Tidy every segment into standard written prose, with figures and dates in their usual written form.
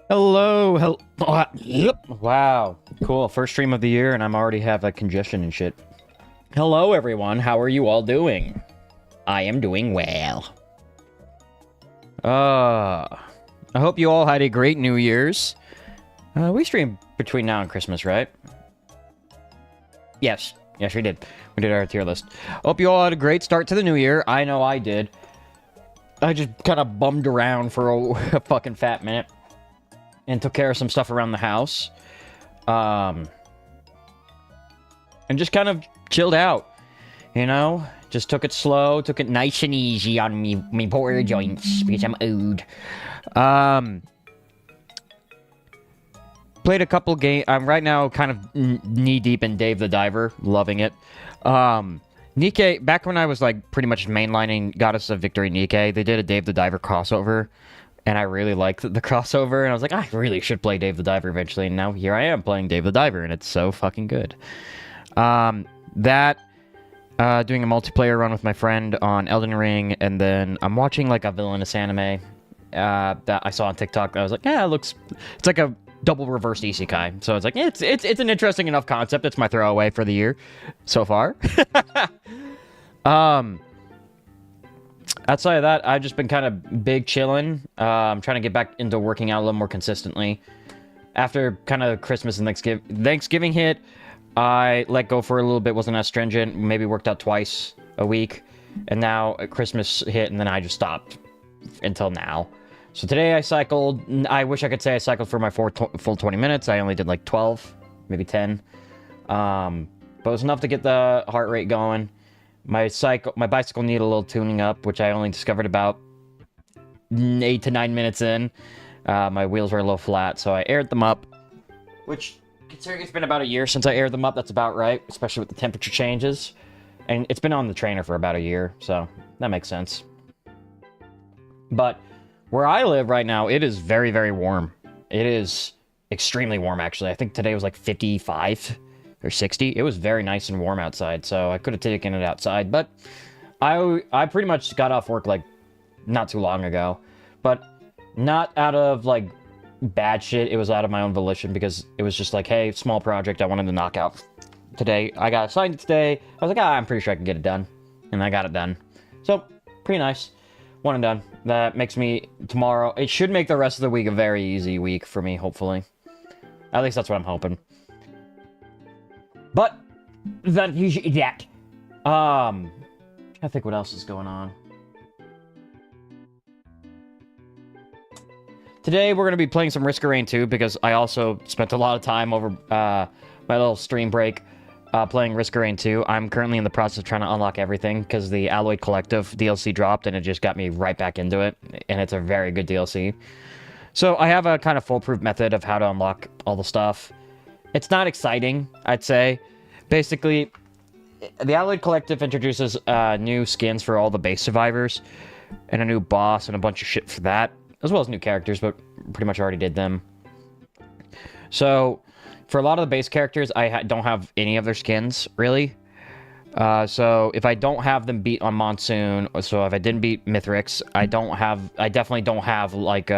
Hello, yep. Wow, cool. First stream of the year, and I'm already have a congestion and shit. Hello, everyone. How are you all doing? I am doing well. I hope you all had a great New Year's. We stream between now and Christmas, right? Yes, we did. We did our tier list. Hope you all had a great start to the new year. I know I did. I just kind of bummed around for a fucking fat minute. And took care of some stuff around the house. And just kind of chilled out. You know? Just took it slow. Took it nice and easy on me poor joints. Because I'm old. Played a couple games. I'm right now kind of knee-deep in Dave the Diver. Loving it. Nikke, back when I was like pretty much mainlining Goddess of Victory Nikke, they did a Dave the Diver crossover. And I really liked the crossover, and I was like, I really should play Dave the Diver eventually, and now here I am playing Dave the Diver, and it's so fucking good. Doing a multiplayer run with my friend on Elden Ring, and then I'm watching, like, a villainous anime that I saw on TikTok. I was like, yeah, it's like a double reverse isekai. So it's like, it's an interesting enough concept. It's my throwaway for the year so far. Outside of that, I've just been kind of big chilling. I'm trying to get back into working out a little more consistently. After kind of Christmas and Thanksgiving hit, I let go for a little bit, wasn't as stringent, maybe worked out twice a week. And now Christmas hit, and then I just stopped until now. So today I cycled. I wish I could say I cycled for my full 20 minutes. I only did like 12, maybe 10. But it was enough to get the heart rate going. My bicycle needed a little tuning up, which I only discovered about 8 to 9 minutes in. My wheels were a little flat, so I aired them up. Which, considering it's been about a year since I aired them up, that's about right, especially with the temperature changes. And it's been on the trainer for about a year, so that makes sense. But where I live right now, it is very, very warm. It is extremely warm, actually. I think today was like 55. Or 60. It was very nice and warm outside, so I could have taken it outside, but I pretty much got off work like not too long ago, but not out of like bad shit. It was out of my own volition because it was just like, hey, small project I wanted to knock out today. I got assigned it today. I was like, I'm pretty sure I can get it done, and I got it done. So pretty nice. One and done. That makes me tomorrow. It should make the rest of the week a very easy week for me, hopefully. At least that's what I'm hoping. But that usually that. I think what else is going on. Today we're gonna be playing some Risk of Rain 2 because I also spent a lot of time over my little stream break playing Risk of Rain 2. I'm currently in the process of trying to unlock everything because the Alloy Collective DLC dropped and it just got me right back into it, and it's a very good DLC. So I have a kind of foolproof method of how to unlock all the stuff. It's not exciting, I'd say. Basically, the Alloyed Collective introduces new skins for all the base survivors, and a new boss, and a bunch of shit for that, as well as new characters, but pretty much already did them. So, for a lot of the base characters, I don't have any of their skins, really. So, if I don't have them beat on Monsoon, so if I didn't beat Mithrix, I definitely don't have, like,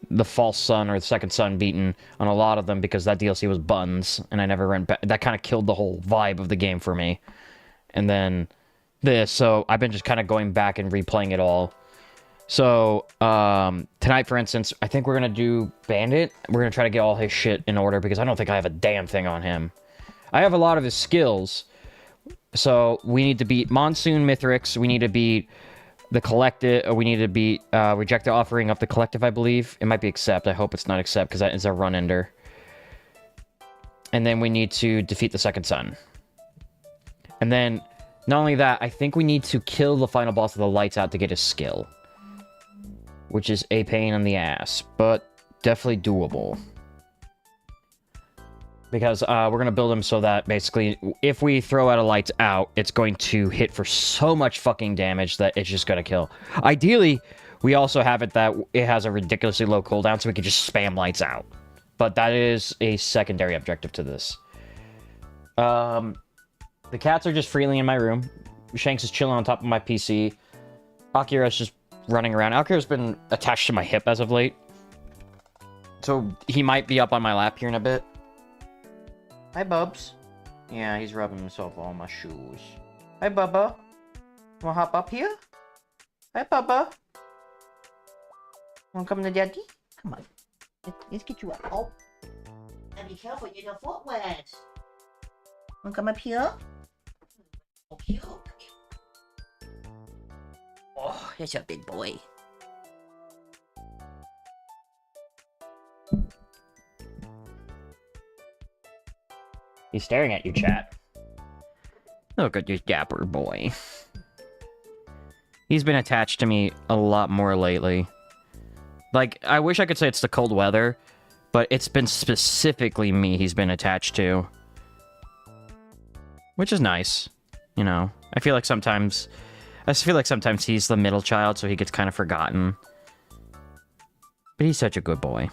the False Sun or the Second Sun beaten on a lot of them because that DLC was buttons, and I never ran back. That kind of killed the whole vibe of the game for me. And then this, so I've been just kind of going back and replaying it all. So, tonight, for instance, I think we're gonna do Bandit. We're gonna try to get all his shit in order because I don't think I have a damn thing on him. I have a lot of his skills, so we need to beat Monsoon Mithrix, we need to beat the Collective, we need to beat Reject the Offering of the Collective, I believe. It might be Accept. I hope it's not Accept, because that is a run-ender. And then we need to defeat the Second Sun. And then, not only that, I think we need to kill the final boss of the Lights Out to get his skill. Which is a pain in the ass, but definitely doable. Because we're going to build him so that, basically, if we throw out a Lights Out, it's going to hit for so much fucking damage that it's just going to kill. Ideally, we also have it that it has a ridiculously low cooldown, so we can just spam Lights Out. But that is a secondary objective to this. The cats are just freely in my room. Shanks is chilling on top of my PC. Akira's just running around. Akira's been attached to my hip as of late. So he might be up on my lap here in a bit. Hi, Bubs. Yeah, he's rubbing himself on my shoes. Hi, Bubba. Wanna hop up here? Hi, Bubba. Wanna come to Daddy? Come on. Let's get you up. Oh. And be careful, get your foot wet. Wanna come up here? Oh, cute. Oh, that's a big boy. He's staring at you, chat. Look at this dapper boy. He's been attached to me a lot more lately. Like, I wish I could say it's the cold weather, but it's been specifically me he's been attached to. Which is nice, you know. I feel like sometimes he's the middle child, so he gets kind of forgotten. But he's such a good boy.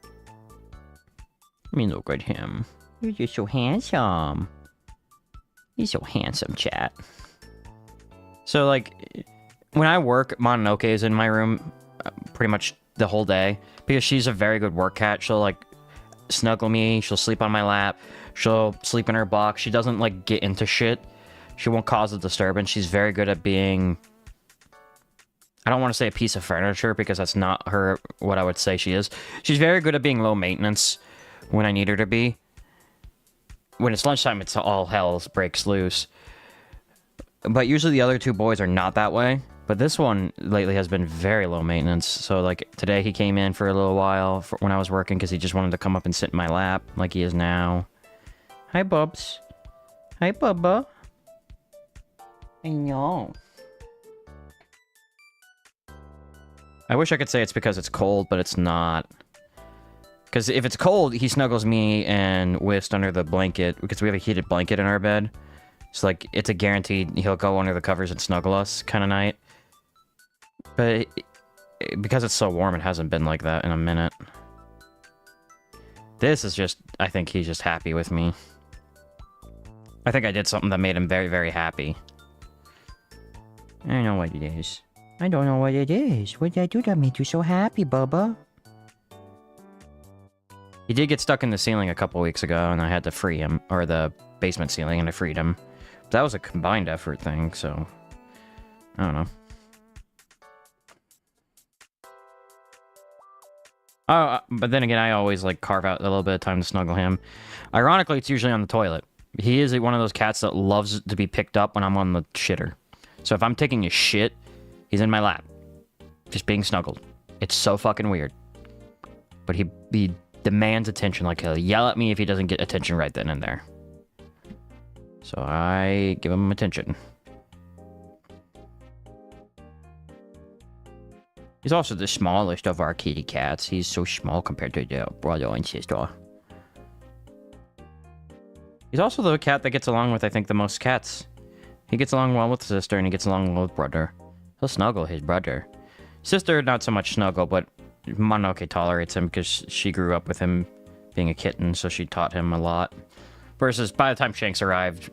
I mean, look at him. You're just so handsome. He's so handsome, chat. So, like, when I work, Mononoke is in my room pretty much the whole day. Because she's a very good work cat. She'll, like, snuggle me. She'll sleep on my lap. She'll sleep in her box. She doesn't, like, get into shit. She won't cause a disturbance. She's very good at being... I don't want to say a piece of furniture, because that's not what I would say she is. She's very good at being low maintenance when I need her to be. When it's lunchtime, it's all hell breaks loose. But usually the other two boys are not that way. But this one lately has been very low maintenance. So, like, today he came in for a little while when I was working because he just wanted to come up and sit in my lap like he is now. Hi, Bubs. Hi, Bubba. I know. I wish I could say it's because it's cold, but it's not. Because if it's cold, he snuggles me and Whist under the blanket, because we have a heated blanket in our bed. So, like, it's a guaranteed he'll go under the covers and snuggle us kind of night. But because it's so warm, it hasn't been like that in a minute. This is just, I think he's just happy with me. I think I did something that made him very, very happy. I don't know what it is. I don't know what it is. What did I do that made you so happy, Bubba? He did get stuck in the ceiling a couple weeks ago, and I had to free him. Or the basement ceiling, and I freed him. But that was a combined effort thing, so... I don't know. But then again, I always, like, carve out a little bit of time to snuggle him. Ironically, it's usually on the toilet. He is one of those cats that loves to be picked up when I'm on the shitter. So if I'm taking a shit, he's in my lap. Just being snuggled. It's so fucking weird. But he demands attention. Like, he'll yell at me if he doesn't get attention right then and there. So I give him attention. He's also the smallest of our kitty cats. He's so small compared to their brother and sister. He's also the cat that gets along with, I think, the most cats. He gets along well with sister, and he gets along well with brother. He'll snuggle his brother. Sister, not so much snuggle, but Mononoke tolerates him because she grew up with him being a kitten, so she taught him a lot. Versus, by the time Shanks arrived...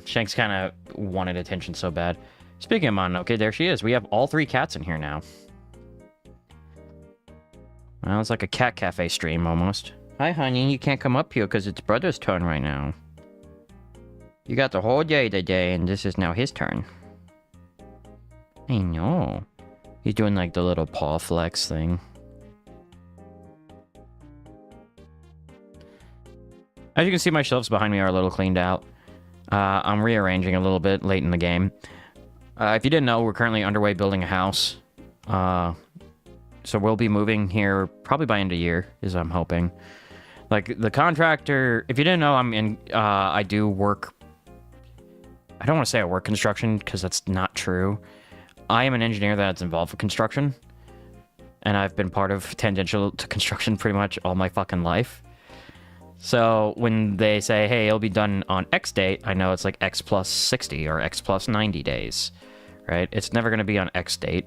Shanks kind of wanted attention so bad. Speaking of Mononoke, there she is. We have all 3 cats in here now. Well, it's like a cat cafe stream, almost. Hi, honey. You can't come up here because it's brother's turn right now. You got the whole day today, and this is now his turn. I know. He's doing, like, the little paw flex thing. As you can see, my shelves behind me are a little cleaned out. I'm rearranging a little bit late in the game. If you didn't know, we're currently underway building a house. So we'll be moving here probably by end of year, is I'm hoping. Like, the contractor... If you didn't know, I do work... I don't want to say I work construction, because that's not true. I am an engineer that's involved with construction. And I've been part of tangential to construction pretty much all my fucking life. So when they say, hey, it'll be done on X date, I know it's like X plus 60 or X plus 90 days, right? It's never going to be on X date.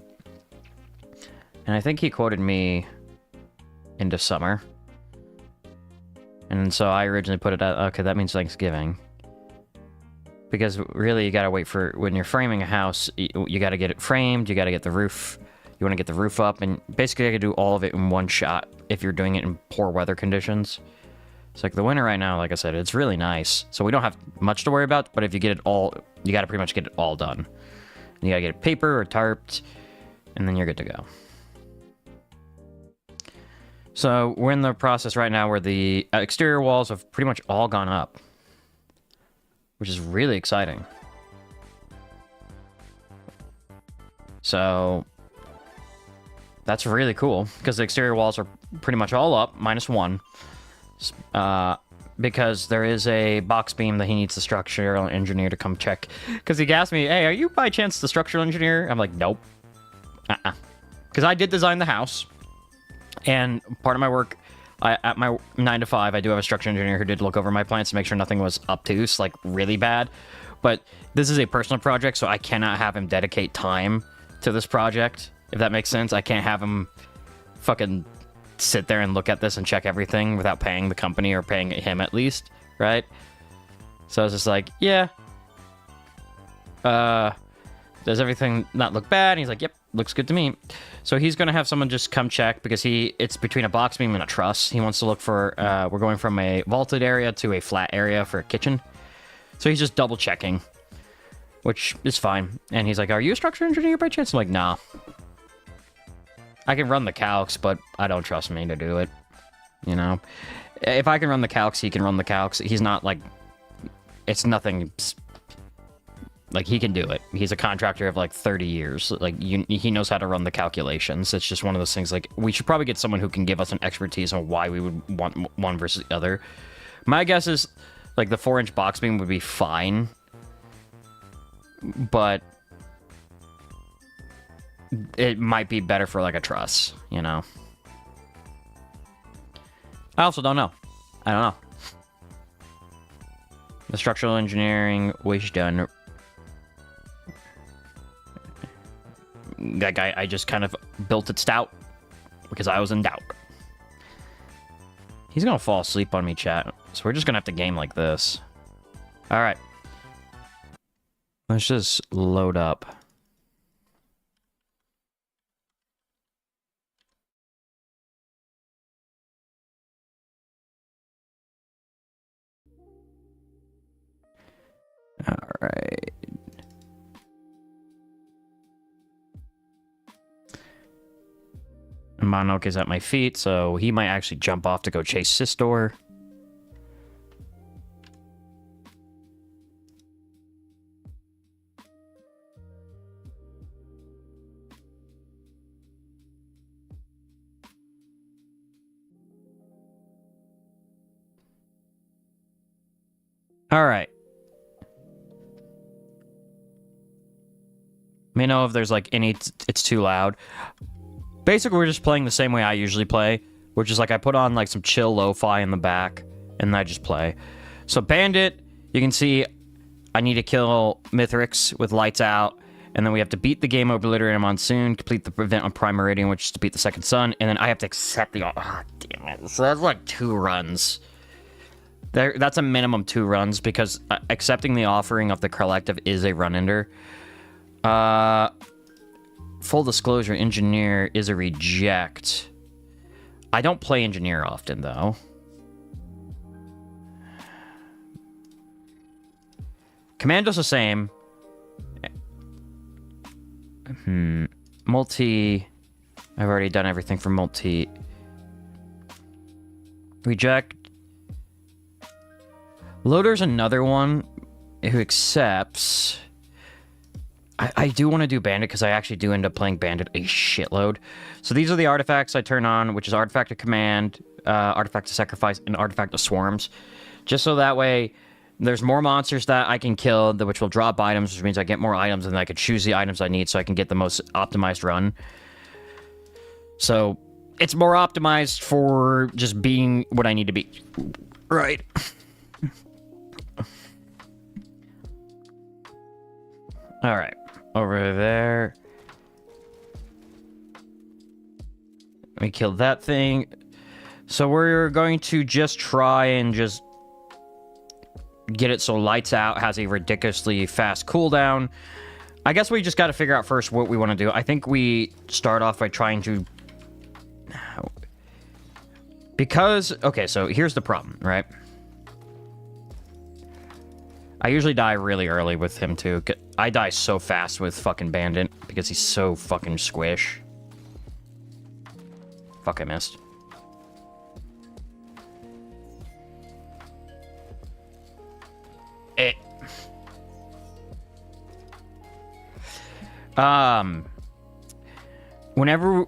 And I think he quoted me into summer. And so I originally put it at, okay, that means Thanksgiving. Because really, you gotta wait for, when you're framing a house, you gotta get it framed, you gotta get the roof You want to get the roof up, and basically I could do all of it in one shot if you're doing it in poor weather conditions. It's like the winter right now, like I said, it's really nice. So we don't have much to worry about, but if you get it all, you got to pretty much get it all done. You got to get it paper or tarped, and then you're good to go. So we're in the process right now where the exterior walls have pretty much all gone up, which is really exciting. So that's really cool because the exterior walls are pretty much all up, -1. Because there is a box beam that he needs the structural engineer to come check. Because he asked me, hey, are you by chance the structural engineer? I'm like, nope. Because I did design the house. And part of my work, at my 9 to 5, I do have a structural engineer who did look over my plans to make sure nothing was obtuse, like really bad. But this is a personal project, so I cannot have him dedicate time to this project, if that makes sense. I can't have him fucking sit there and look at this and check everything without paying the company or paying him at least, right? So I was just like, yeah. Does everything not look bad? And he's like, yep, looks good to me. So he's going to have someone just come check because it's between a box beam and a truss. He wants to look for, we're going from a vaulted area to a flat area for a kitchen. So he's just double checking, which is fine. And he's like, are you a structural engineer by chance? I'm like, nah. I can run the calcs, but I don't trust me to do it. You know? If I can run the calcs, he can run the calcs. He's not like... It's nothing... Like, he can do it. He's a contractor of like 30 years. Like, he knows how to run the calculations. It's just one of those things, like, we should probably get someone who can give us an expertise on why we would want one versus the other. My guess is, like, the 4-inch box beam would be fine. But... it might be better for, like, a truss, you know? I also don't know. I don't know. The structural engineering was done. That guy, I just kind of built it stout because I was in doubt. He's gonna fall asleep on me, chat. So we're just gonna have to game like this. Alright. Let's just load up. Alright. Monok is at my feet, so he might actually jump off to go chase Sistor. Alright. Let me know if there's like any... it's too loud. Basically, we're just playing the same way I usually play, which is like I put on like some chill lo-fi in the back, and I just play. So Bandit, you can see I need to kill Mithrix with lights out, and then we have to beat the game Obliterate Monsoon, complete the event on Prime Meridian, which is to beat the second sun, and then I have to accept the... oh, damn it. So that's like 2 runs. That's a minimum 2 runs, because accepting the offering of the collective is a run-ender. Full disclosure, engineer is a reject. I don't play engineer often, though. Commando's the same. Multi... I've already done everything for multi. Reject. Loader's another one who accepts... I do want to do Bandit because I actually do end up playing Bandit a shitload. So these are the artifacts I turn on, which is Artifact of Command, Artifact of Sacrifice, and Artifact of Swarms. Just so that way there's more monsters that I can kill, which will drop items, which means I get more items, and I can choose the items I need so I can get the most optimized run. So it's more optimized for just being what I need to be. Right. All right. Over there. Let me kill that thing. So we're going to just try and just get it so Lights Out has a ridiculously fast cooldown. I guess we just got to figure out first what we want to do. I think we start off by trying to... Because... Okay, so here's the problem, right? I usually die really early with him, too. I die so fast with fucking Bandit because he's so fucking squish. Fuck, I missed. Whatever,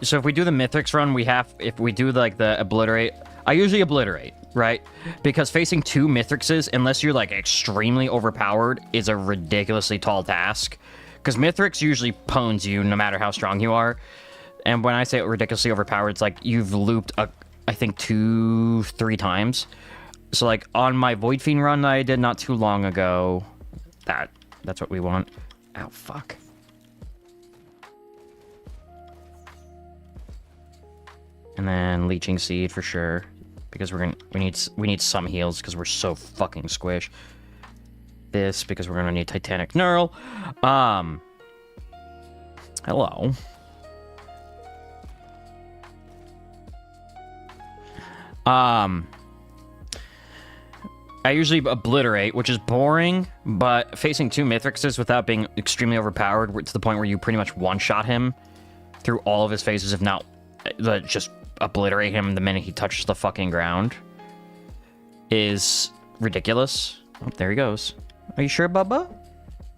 so if we do the Mithrix run, if we do, like, the Obliterate, I usually Obliterate, right? Because facing 2 Mithrixes, unless you're, like, extremely overpowered, is a ridiculously tall task. Because Mithrix usually pwns you, no matter how strong you are. And when I say ridiculously overpowered, it's like you've looped, I think, 2-3 times. So, like, on my Void Fiend run that I did not too long ago, that's what we want. Ow, fuck. And then Leeching Seed for sure, because we need some heals because we're so fucking squish. This because we're gonna need Titanic Knurl. Hello. I usually Obliterate, which is boring, but facing 2 Mithrixes without being extremely overpowered to the point where you pretty much one-shot him through all of his phases, if not just obliterate him the minute he touches the fucking ground, is ridiculous. Oh, there he goes. Are you sure, Bubba?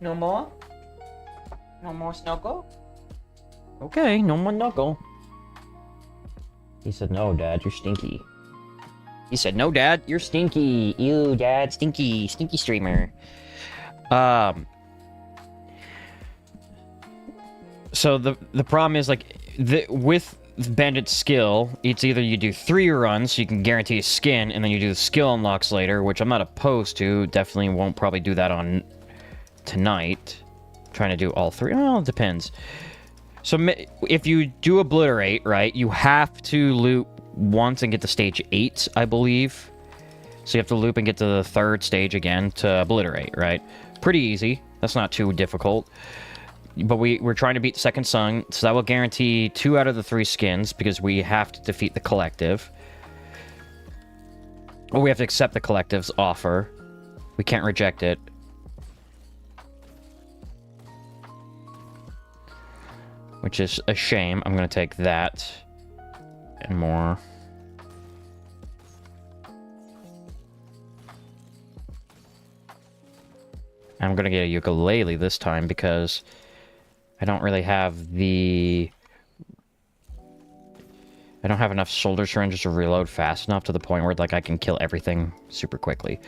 No more? No more snuggle? Okay, no more snuggle. He said, no, Dad, you're stinky. He said, no, Dad, you're stinky. Ew, Dad, stinky. Stinky streamer. So the problem is, like, with Bandit's skill, it's either you do 3 runs, so you can guarantee skin, and then you do the skill unlocks later, which I'm not opposed to. Definitely won't probably do that on tonight. Trying to do all 3. Well, it depends. So if you do Obliterate, right, you have to loop once and get to stage 8, I believe. So you have to loop and get to the 3rd stage again to Obliterate, right? Pretty easy. That's not too difficult. But we're trying to beat Second Sun, so that will guarantee 2 out of the 3 skins, because we have to defeat the Collective. Or we have to accept the Collective's offer. We can't reject it. Which is a shame. I'm going to take that and more. I'm going to get a ukulele this time because I don't really have the... I don't have enough shoulder syringes to reload fast enough to the point where, like, I can kill everything super quickly.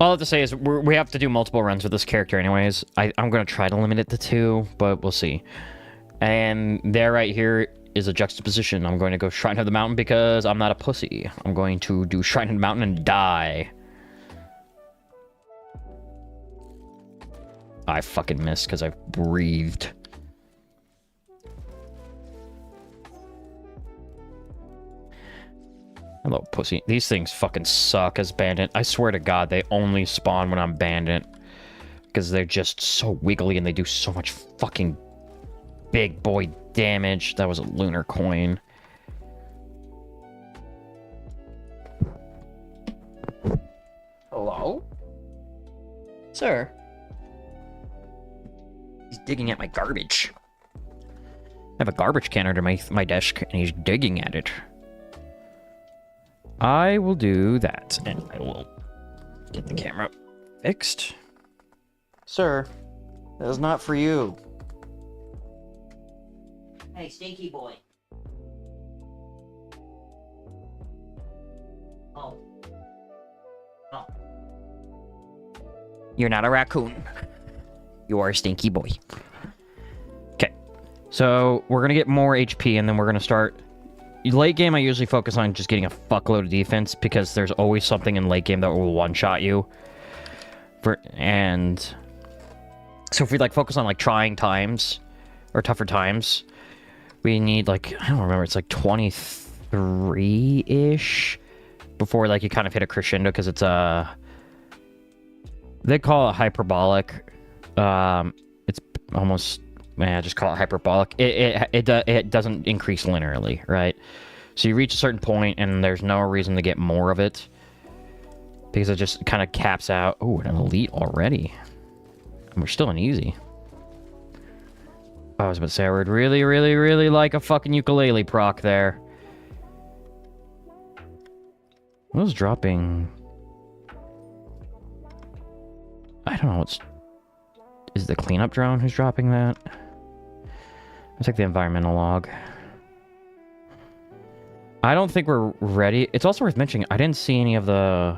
All I have to say is we have to do multiple runs with this character anyways. I'm going to try to limit it to 2, but we'll see. And there right here is a juxtaposition. I'm going to go Shrine of the Mountain because I'm not a pussy. I'm going to do Shrine of the Mountain and die. I fucking missed because I breathed. Hello, pussy. These things fucking suck as Bandit. I swear to God, they only spawn when I'm Bandit. Because they're just so wiggly and they do so much fucking big boy damage. That was a lunar coin. Hello? Sir? He's digging at my garbage. I have a garbage can under my desk and he's digging at it. I will do that, and I will get the camera fixed. Sir, that is not for you. Hey, stinky boy. Oh. Oh. You're not a raccoon. You are a stinky boy. Okay. So, we're gonna get more HP, and then we're gonna start... Late game, I usually focus on just getting a fuckload of defense, because there's always something in late game that will one-shot you. And so if we, like, focus on, like, trying times, or tougher times, we need, like, I don't remember, it's like 23-ish before, like, you kind of hit a crescendo, because it's, They call it hyperbolic. It's almost, man, just call it hyperbolic. It doesn't increase linearly, right? So you reach a certain point, and there's no reason to get more of it. Because it just kind of caps out. Oh, an elite already. And we're still in easy. I was about to say, I would really, really, really like a fucking ukulele proc there. What was dropping? I don't know. Is it the cleanup drone who's dropping that? Let's take the environmental log. I don't think we're ready. It's also worth mentioning, I didn't see any of the...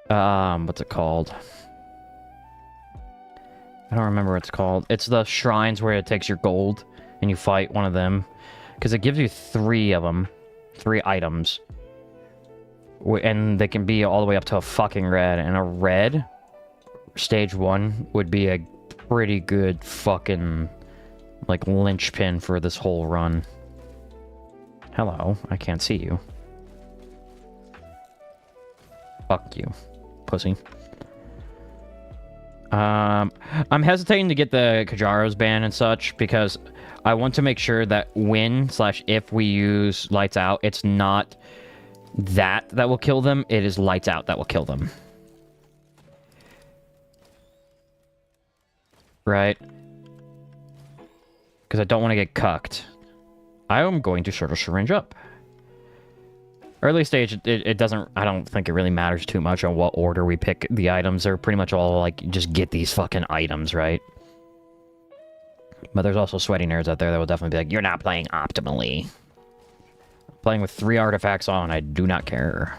what's it called? I don't remember what it's called. It's the shrines where it takes your gold and you fight one of them. Because it gives you 3 of them. 3 items. And they can be all the way up to a fucking red. And a red, stage 1, would be a pretty good fucking, like, linchpin for this whole run. Hello, I can't see you. Fuck you, pussy. I'm hesitating to get the Kajaro's ban and such because I want to make sure that when/if we use lights out, it's not that will kill them, it is lights out that will kill them. Right? Because I don't want to get cucked. I am going to sort of syringe up. Early stage, it doesn't... I don't think it really matters too much on what order we pick the items. They're pretty much all, like, just get these fucking items, right? But there's also sweaty nerds out there that will definitely be like, you're not playing optimally. Playing with 3 artifacts on, I do not care.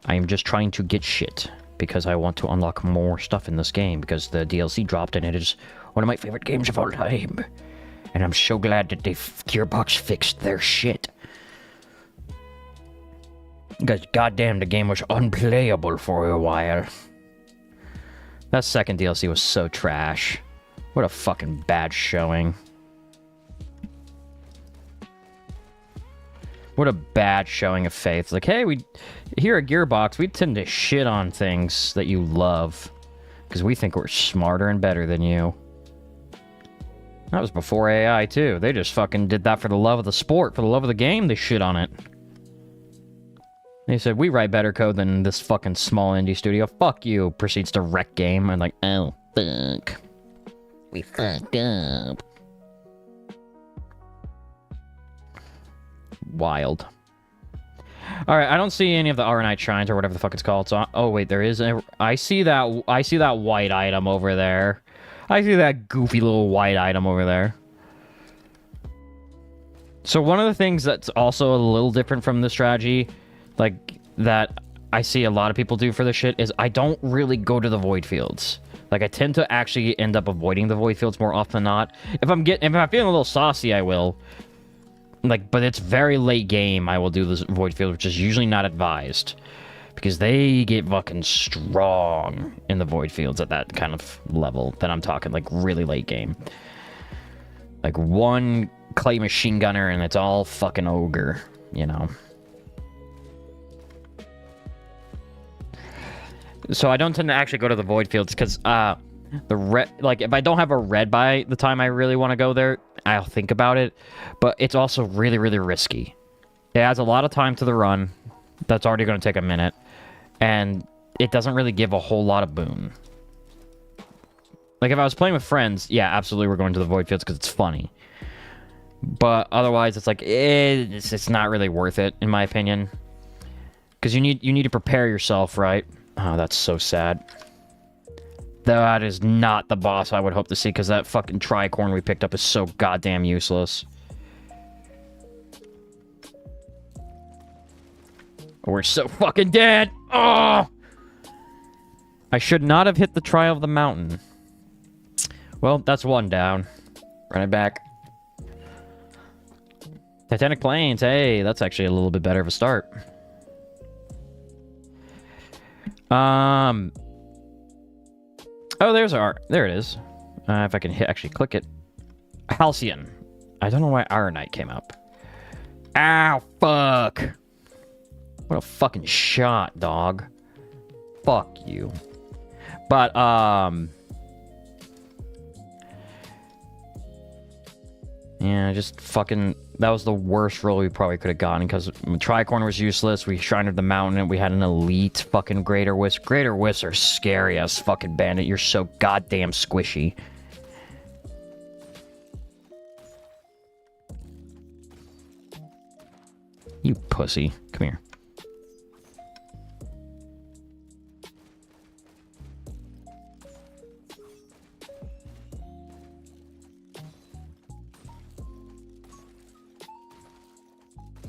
I am just trying to get shit. Because I want to unlock more stuff in this game. Because the DLC dropped and it is one of my favorite games of all time. And I'm so glad that Gearbox fixed their shit. Because goddamn, the game was unplayable for a while. That second DLC was so trash. What a fucking bad showing. What a bad showing of faith. It's like, hey, here at Gearbox, we tend to shit on things that you love. Because we think we're smarter and better than you. That was before AI, too. They just fucking did that for the love of the sport. For the love of the game, they shit on it. They said, we write better code than this fucking small indie studio. Fuck you. Proceeds to wreck game. I'm like, oh, fuck. We fucked up. Wild. Alright, I don't see any of the Aronite Shrines or whatever the fuck it's called. So, oh, wait, there is a... I see that white item over there. I see that goofy little white item over there. So one of the things that's also a little different from the strategy, like, that I see a lot of people do for this shit, is I don't really go to the void fields. Like, I tend to actually end up avoiding the void fields more often than not. If I'm feeling a little saucy, I will. Like, but it's very late game, I will do this void field, which is usually not advised. Because they get fucking strong in the void fields at that kind of level that I'm talking, like, really late game. Like, 1 clay machine gunner and it's all fucking ogre, you know. So I don't tend to actually go to the void fields because, the red, like, if I don't have a red by the time I really want to go there, I'll think about it. But it's also really, really risky. It adds a lot of time to the run. That's already going to take a minute. And it doesn't really give a whole lot of boon. Like, if I was playing with friends, yeah, absolutely we're going to the void fields because it's funny. But otherwise, it's like, it's not really worth it, in my opinion. Because you need to prepare yourself, right? Oh, that's so sad. That is not the boss I would hope to see, because that fucking tricorn we picked up is so goddamn useless. We're so fucking dead! Oh! I should not have hit the Trial of the Mountain. Well, that's 1 down. Run it back. Titanic Plains, hey, that's actually a little bit better of a start. Oh, there it is. If I can actually click it. Halcyon. I don't know why Ironite came up. Ow, fuck. What a fucking shot, dog. fuck you. But, yeah, just fucking... That was the worst roll we probably could have gotten, because Tricorn was useless, we Shrined the Mountain, and we had an elite fucking Greater Wisp. Greater Wisps are scary as fucking bandit. You're so goddamn squishy. You pussy. Come here.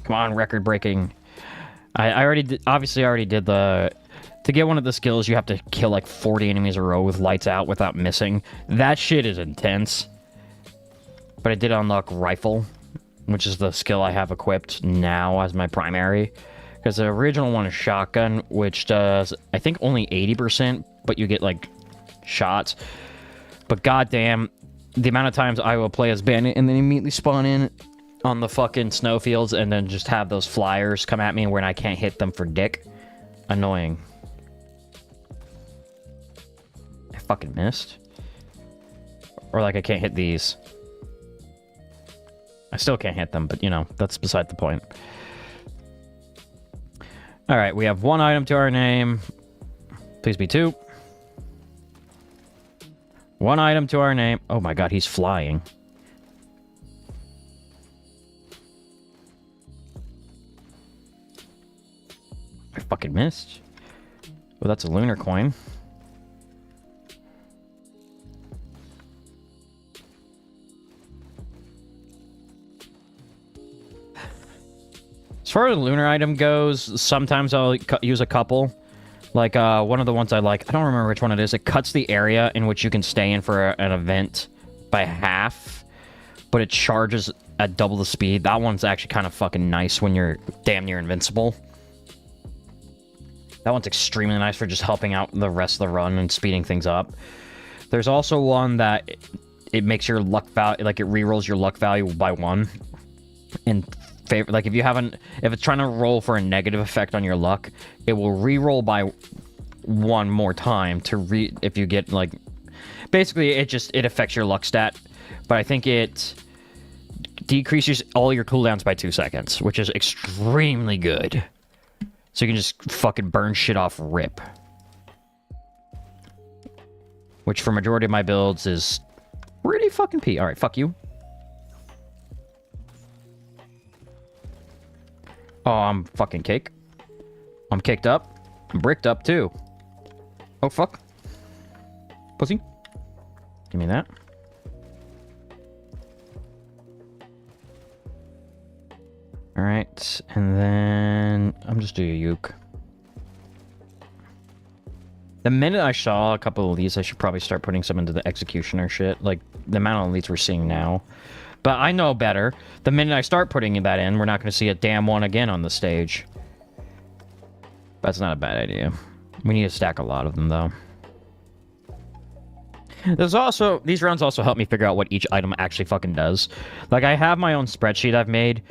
Come on, record breaking. I already did, obviously I already did the... To get one of the skills, you have to kill like 40 enemies in a row with lights out without missing. That shit is intense. But I did unlock Rifle, which is the skill I have equipped now as my primary. Because the original one is Shotgun, which does, I think, only 80%, but you get, like, shots. But goddamn, the amount of times I will play as Bandit and then immediately spawn in on the fucking snowfields and then just have those flyers come at me when I can't hit them for dick. Annoying. I fucking missed. Or, like, I can't hit these. I still can't hit them, but, you know, that's beside the point. Alright, we have 1 item to our name. Please be 2. 1 item to our name. Oh my god, he's flying. I fucking missed. Well, that's a lunar coin. As far as the lunar item goes, sometimes I'll use a couple. Like, one of the ones I like, I don't remember which one it is. It cuts the area in which you can stay in for an event by half, but it charges at double the speed. That one's actually kind of fucking nice when you're damn near invincible. That one's extremely nice for just helping out the rest of the run and speeding things up. There's also one that it makes your luck value, like it rerolls your luck value by 1. In favor, like if it's trying to roll for a negative effect on your luck, it will re-roll by 1 more time to if you get like, basically it affects your luck stat, but I think it decreases all your cooldowns by 2 seconds, which is extremely good. So you can just fucking burn shit off rip. Which for majority of my builds is pretty fucking P. Alright, fuck you. Oh, I'm fucking cake. I'm caked up. I'm bricked up too. Oh, fuck. Pussy. Give me that. Alright, and then I'm just doing a uke. The minute I saw a couple of these, I should probably start putting some into the executioner shit. Like, the amount of elites we're seeing now. But I know better. The minute I start putting that in, we're not going to see a damn one again on the stage. That's not a bad idea. We need to stack a lot of them, though. There's also... These rounds also help me figure out what each item actually fucking does. Like, I have my own spreadsheet I've made,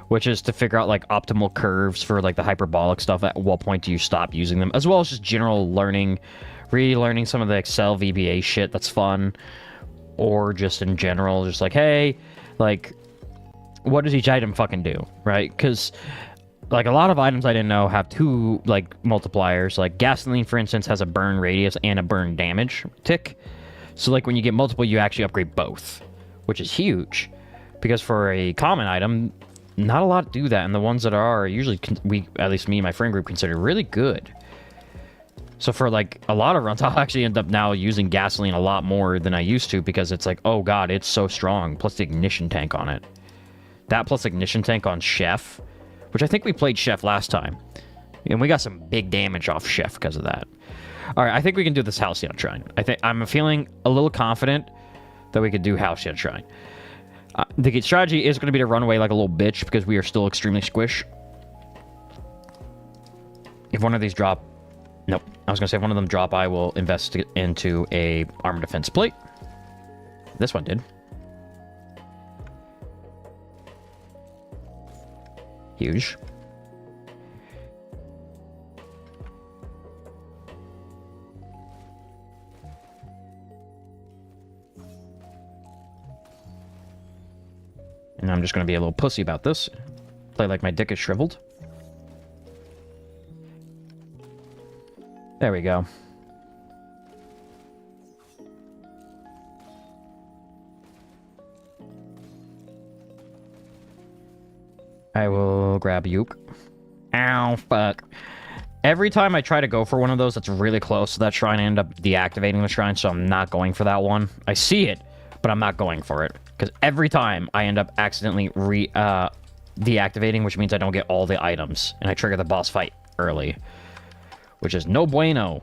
which is to figure out, like, optimal curves for, like, the hyperbolic stuff. At what point do you stop using them? As well as just general learning, relearning some of the Excel VBA shit that's fun. Or just in general, just like, hey, like, what does each item fucking do, right? Because, like, a lot of items I didn't know have 2, like, multipliers. Like, gasoline, for instance, has a burn radius and a burn damage tick. So, like, when you get multiple, you actually upgrade both, which is huge. Because for a common item, not a lot do that, and the ones that are usually, at least me and my friend group, consider really good. So for, like, a lot of runs, I'll actually end up now using gasoline a lot more than I used to, because it's like, oh god, it's so strong, plus the ignition tank on it. That plus ignition tank on Chef, which I think we played Chef last time. And we got some big damage off Chef because of that. Alright, I think we can do this Halcyon Shrine. I'm feeling a little confident that we could do Halcyon Shrine. The strategy is going to be to run away like a little bitch, because we are still extremely squish. If one of these drop... Nope. I was going to say if one of them drop, I will invest into a armor defense plate. This one did. Huge. And I'm just going to be a little pussy about this. Play like my dick is shriveled. There we go. I will grab Yuke. Ow, fuck. Every time I try to go for one of those that's really close to that shrine, I end up deactivating the shrine, so I'm not going for that one. I see it, but I'm not going for it. Because every time I end up accidentally deactivating, which means I don't get all the items, and I trigger the boss fight early. Which is no bueno.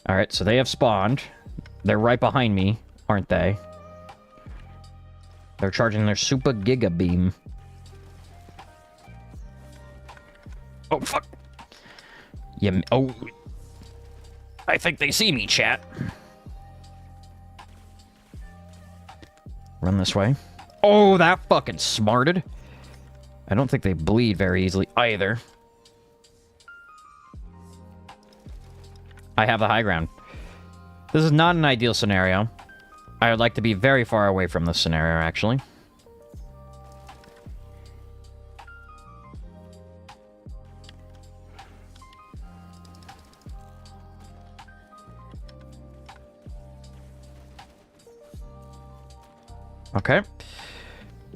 Alright, so they have spawned. They're right behind me, aren't they? They're charging their Super Giga Beam. Oh, fuck. Yeah, oh. I think they see me, chat. Run this way. Oh, that fucking smarted. I don't think they bleed very easily either. I have the high ground. This is not an ideal scenario. I would like to be very far away from this scenario, actually. Okay.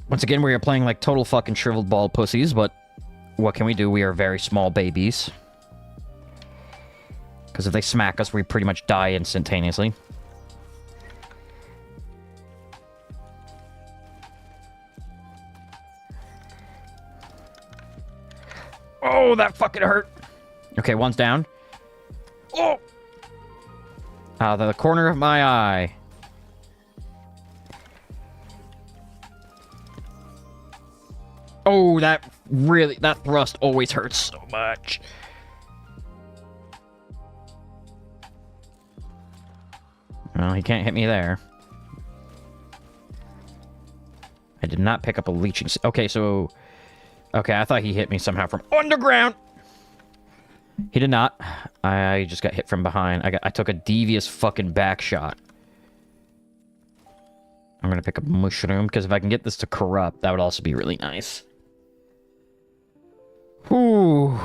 Once again, we are playing like total fucking shriveled ball pussies, but what can we do? We are very small babies. Because if they smack us, we pretty much die instantaneously. Oh, that fucking hurt. Okay, one's down. Oh! Out of the corner of my eye. Oh, that thrust always hurts so much. Well, he can't hit me there. I did not pick up a leeching... Okay, so... Okay, I thought he hit me somehow from underground! He did not. I just got hit from behind. I took a devious fucking back shot. I'm gonna pick up mushroom, because if I can get this to corrupt, that would also be really nice. Whew.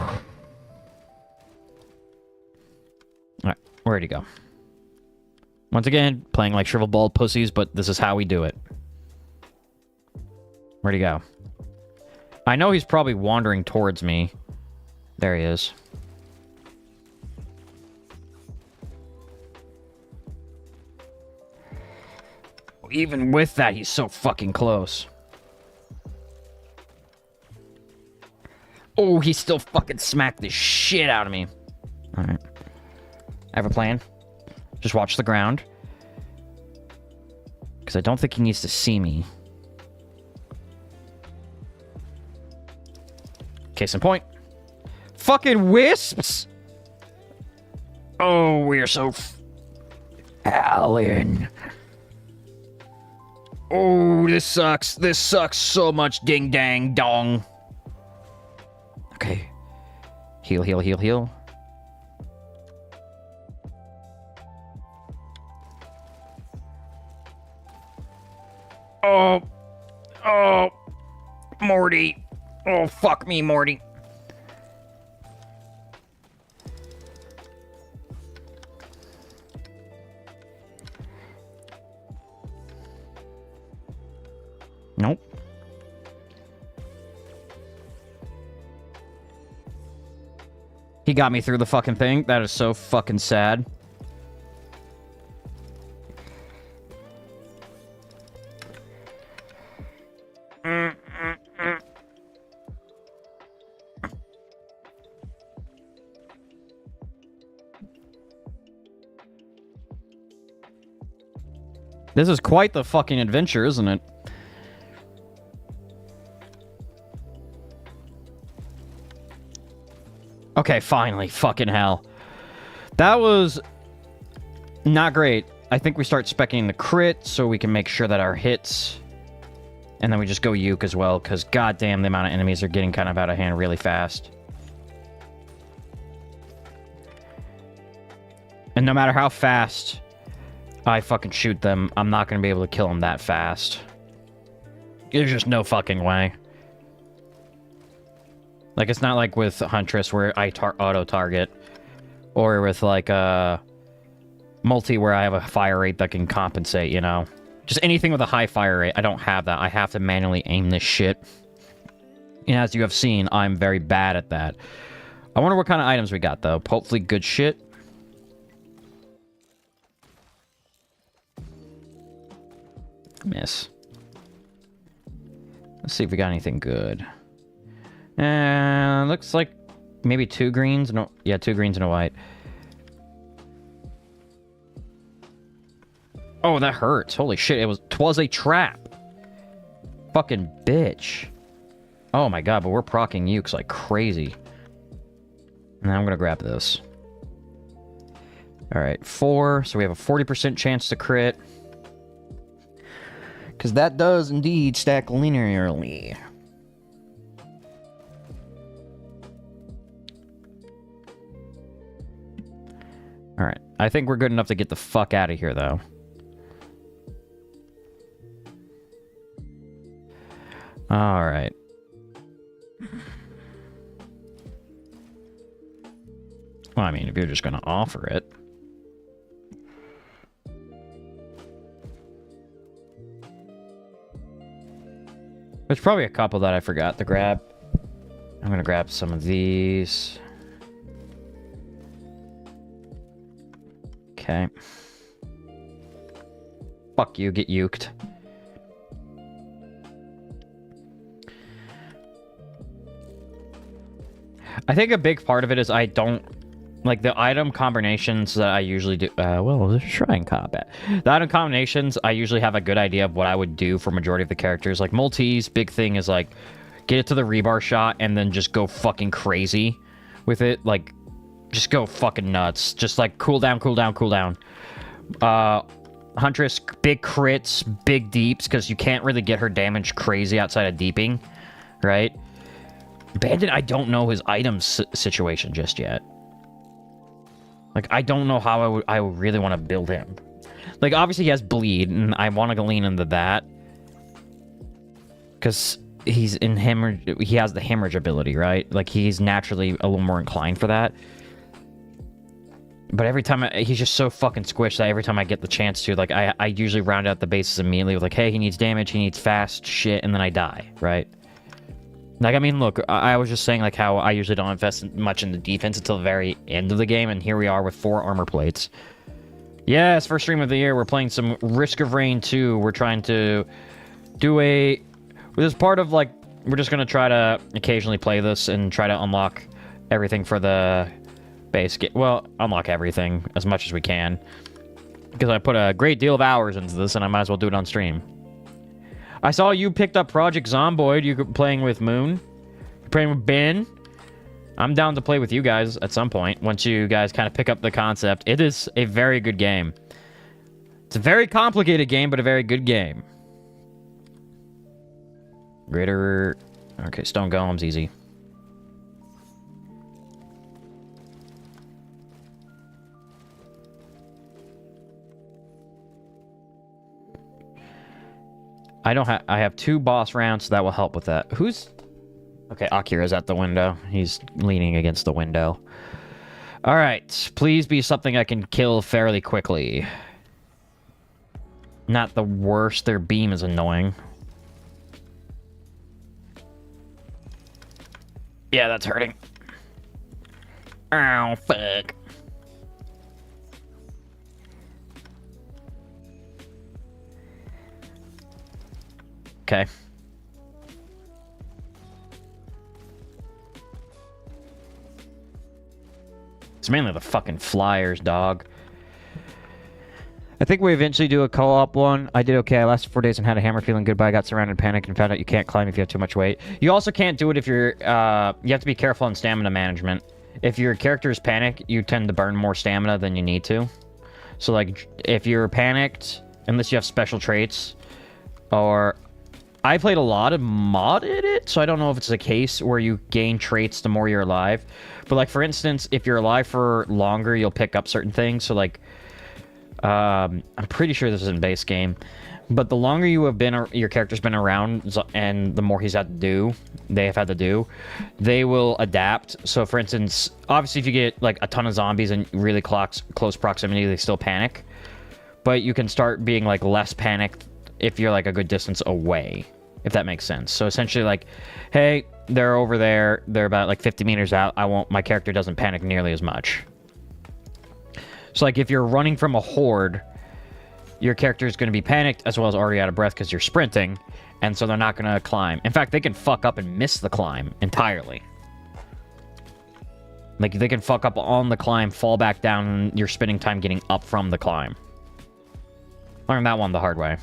Alright, where'd he go? Once again, playing like shriveled bald pussies, but this is how we do it. Where'd he go? I know he's probably wandering towards me. There he is. Even with that, he's so fucking close. Oh, he still fucking smacked the shit out of me. Alright. I have a plan. Just watch the ground. Because I don't think he needs to see me. Case in point. Fucking wisps! Oh, we are so... Alan. Oh, this sucks. This sucks so much. Ding, dang, dong. Okay. Heal, heal, heal, heal. Oh. Oh. Morty. Oh, fuck me, Morty. Nope. He got me through the fucking thing. That is so fucking sad. This is quite the fucking adventure, isn't it? Okay, finally. Fucking hell. That was not great. I think we start speccing the crit so we can make sure that our hits... And then we just go Uke as well, because goddamn the amount of enemies are getting kind of out of hand really fast. And no matter how fast I fucking shoot them, I'm not gonna be able to kill them that fast. There's just no fucking way. Like, it's not like with Huntress where I auto-target. Or with, like, multi where I have a fire rate that can compensate, you know? Just anything with a high fire rate, I don't have that. I have to manually aim this shit. And as you have seen, I'm very bad at that. I wonder what kind of items we got, though. Hopefully good shit. Miss. Let's see if we got anything good. Looks like maybe 2 greens. No, yeah, 2 greens and a white. Oh, that hurts. Holy shit, twas a trap. Fucking bitch. Oh my god, but we're proccing ukes like crazy. Now I'm gonna grab this. Alright, 4. So we have a 40% chance to crit. Because that does indeed stack linearly. Alright, I think we're good enough to get the fuck out of here, though. Alright. Well, I mean, if you're just gonna offer it. There's probably a couple that I forgot to grab. I'm gonna grab some of these. Okay. Fuck you, get uked. I think a big part of it is I don't... Like, the item combinations that I usually do... well, shrine combat. The item combinations, I usually have a good idea of what I would do for majority of the characters. Like, multis, big thing is, like, get it to the rebar shot and then just go fucking crazy with it. Like, just go fucking nuts. Just, like, cool down, cool down, cool down. Huntress, big crits, big deeps, because you can't really get her damage crazy outside of deeping, right? Bandit, I don't know his item situation just yet. Like, I don't know how I would really want to build him. Like, obviously he has bleed, and I want to lean into that. Because he's in hemorrhage, he has the hemorrhage ability, right? Like, he's naturally a little more inclined for that. But every time, he's just so fucking squished that every time I get the chance to, like, I usually round out the bases immediately with, like, hey, he needs damage, he needs fast shit, and then I die, right? Like, I mean, look, I was just saying, like, how I usually don't invest much in the defense until the very end of the game, and here we are with 4 armor plates. Yes, first stream of the year, we're playing some Risk of Rain 2. We're trying to do a... This is part of, like, we're just going to try to occasionally play this and try to unlock everything for the base game. Well, unlock everything as much as we can. Because I put a great deal of hours into this, and I might as well do it on stream. I saw you picked up Project Zomboid. You're playing with Moon. You're playing with Ben. I'm down to play with you guys at some point. Once you guys kind of pick up the concept. It is a very good game. It's a very complicated game, but a very good game. Greater... Okay, Stone Golem's easy. I have 2 boss rounds, so that will help with that. Who's... Okay, Akira's at the window. He's leaning against the window. Alright, please be something I can kill fairly quickly. Not the worst, their beam is annoying. Yeah, that's hurting. Ow, fuck. Okay. It's mainly the fucking flyers, dog. I think we eventually do a co-op one. I did okay. I lasted 4 days and had a hammer feeling goodbye. I got surrounded, panicked, and found out you can't climb if you have too much weight. You also can't do it if you're... you have to be careful on stamina management. If your character is panicked, you tend to burn more stamina than you need to. So, like, if you're panicked, unless you have special traits, or... I played a lot of modded it, so I don't know if it's a case where you gain traits the more you're alive. But, like, for instance, if you're alive for longer, you'll pick up certain things. So, like, I'm pretty sure this is in base game. But the longer you have been, your character's been around, and the more they have had to do, they will adapt. So, for instance, obviously, if you get like a ton of zombies in really close proximity, they still panic. But you can start being like less panicked if you're like a good distance away, if that makes sense. So essentially, like, hey, they're over there. They're about like 50 meters out. My character doesn't panic nearly as much. So, like, if you're running from a horde, your character is going to be panicked as well as already out of breath because you're sprinting, and so they're not going to climb. In fact, they can fuck up and miss the climb entirely. Like, they can fuck up on the climb, fall back down, and you're spending time getting up from the climb. Learned that one the hard way.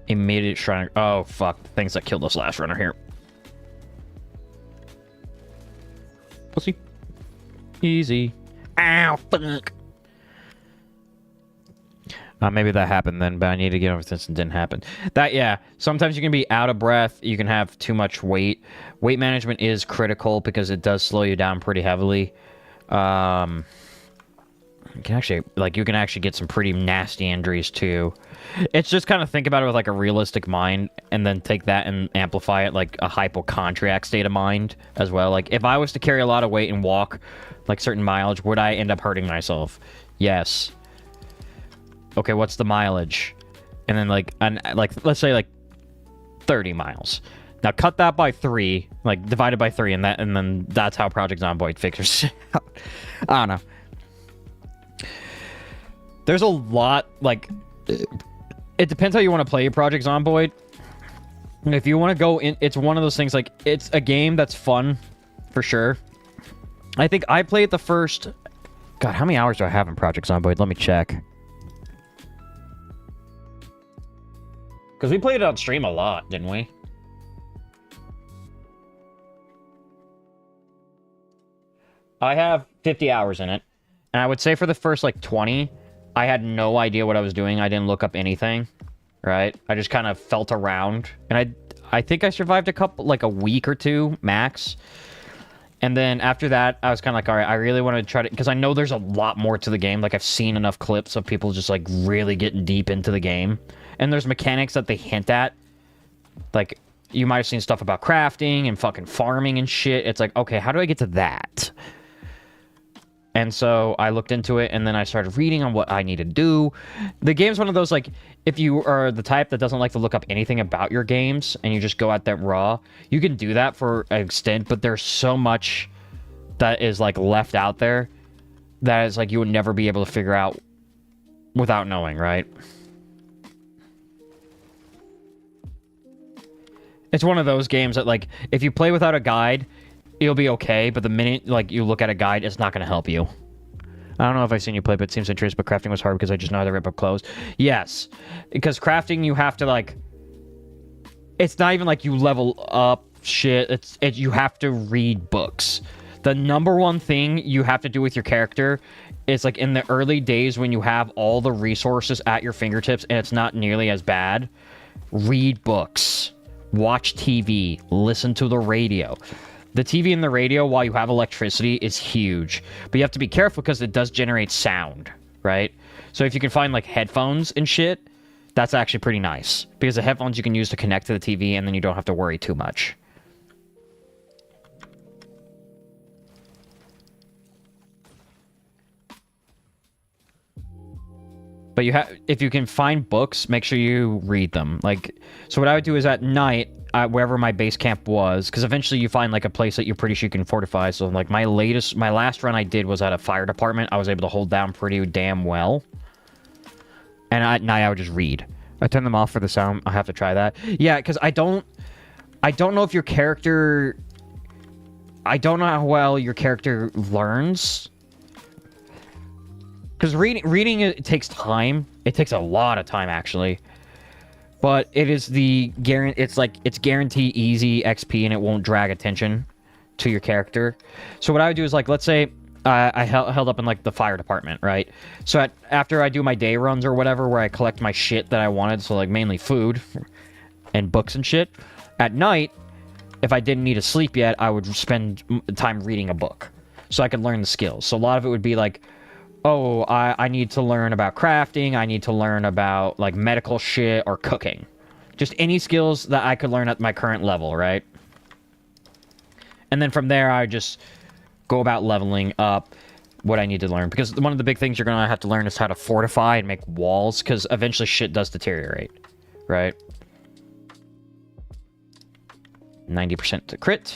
Immediate shrine. Oh, fuck. Things that killed us last runner here. Pussy. Easy. Ow, fuck. Maybe that happened then, but I need to get over this and didn't happen. Yeah. Sometimes you can be out of breath. You can have too much weight. Weight management is critical because it does slow you down pretty heavily. You can actually get some pretty nasty injuries too. It's just kind of think about it with like a realistic mind, and then take that and amplify it like a hypochondriac state of mind as well. Like, if I was to carry a lot of weight and walk like certain mileage, would I end up hurting myself? Yes. Okay, what's the mileage? And then like let's say like 30 miles. Now cut that by 3, like divided by 3, and then that's how Project Zomboid figures it out. I don't know. There's a lot, like, it depends how you want to play Project Zomboid. If you want to go in, it's one of those things, like, it's a game that's fun, for sure. I think I played the first... God, how many hours do I have in Project Zomboid? Let me check. Because we played it on stream a lot, didn't we? I have 50 hours in it. And I would say for the first, like, 20... I had no idea what I was doing. I didn't look up anything, right? I just kind of felt around. And I think I survived a week or 2, max. And then after that, I was kind of like, all right, I really want to try to... Because I know there's a lot more to the game. Like, I've seen enough clips of people just, like, really getting deep into the game. And there's mechanics that they hint at. Like, you might have seen stuff about crafting and fucking farming and shit. It's like, okay, how do I get to that? And so I looked into it, and then I started reading on what I need to do. The game's one of those, like, if you are the type that doesn't like to look up anything about your games, and you just go at them raw, you can do that for an extent, but there's so much that is, like, left out there that is, like, you would never be able to figure out without knowing, right? It's one of those games that, like, if you play without a guide... You'll be okay, but the minute, like, you look at a guide, it's not going to help you. I don't know if I've seen you play, but it seems interesting, but crafting was hard because I just know how to rip up clothes. Yes, because crafting, you have to, like... It's not even like you level up shit. You have to read books. The number one thing you have to do with your character is, like, in the early days when you have all the resources at your fingertips and it's not nearly as bad, read books. Watch TV. Listen to the radio. The TV and the radio, while you have electricity, is huge. But you have to be careful because it does generate sound, right? So if you can find, like, headphones and shit, that's actually pretty nice. Because the headphones you can use to connect to the TV, and then you don't have to worry too much. But if you can find books, make sure you read them. Like, so what I would do is at night... wherever my base camp was, because eventually you find like a place that you're pretty sure you can fortify. So like my last run I did was at a fire department. I was able to hold down pretty damn well. And at night I would just read. I turn them off for the sound. I have to try that. Yeah, because I don't know if your character... I don't know how well your character learns. Because reading it takes time. It takes a lot of time, actually. But it is it's guaranteed easy XP, and it won't drag attention. to your character. So what I would do is, like, let's say I held up in, like, the fire department, right? So after I do my day runs or whatever, where I collect my shit that I wanted, so, like, mainly food and books and shit, at night, if I didn't need to sleep yet, I would spend time reading a book so I could learn the skills. So a lot of it would be like, oh, I need to learn about crafting, I need to learn about, like, medical shit or cooking. Just any skills that I could learn at my current level, right? And then from there, I just go about leveling up what I need to learn. Because one of the big things you're going to have to learn is how to fortify and make walls, because eventually shit does deteriorate, right? 90% to crit.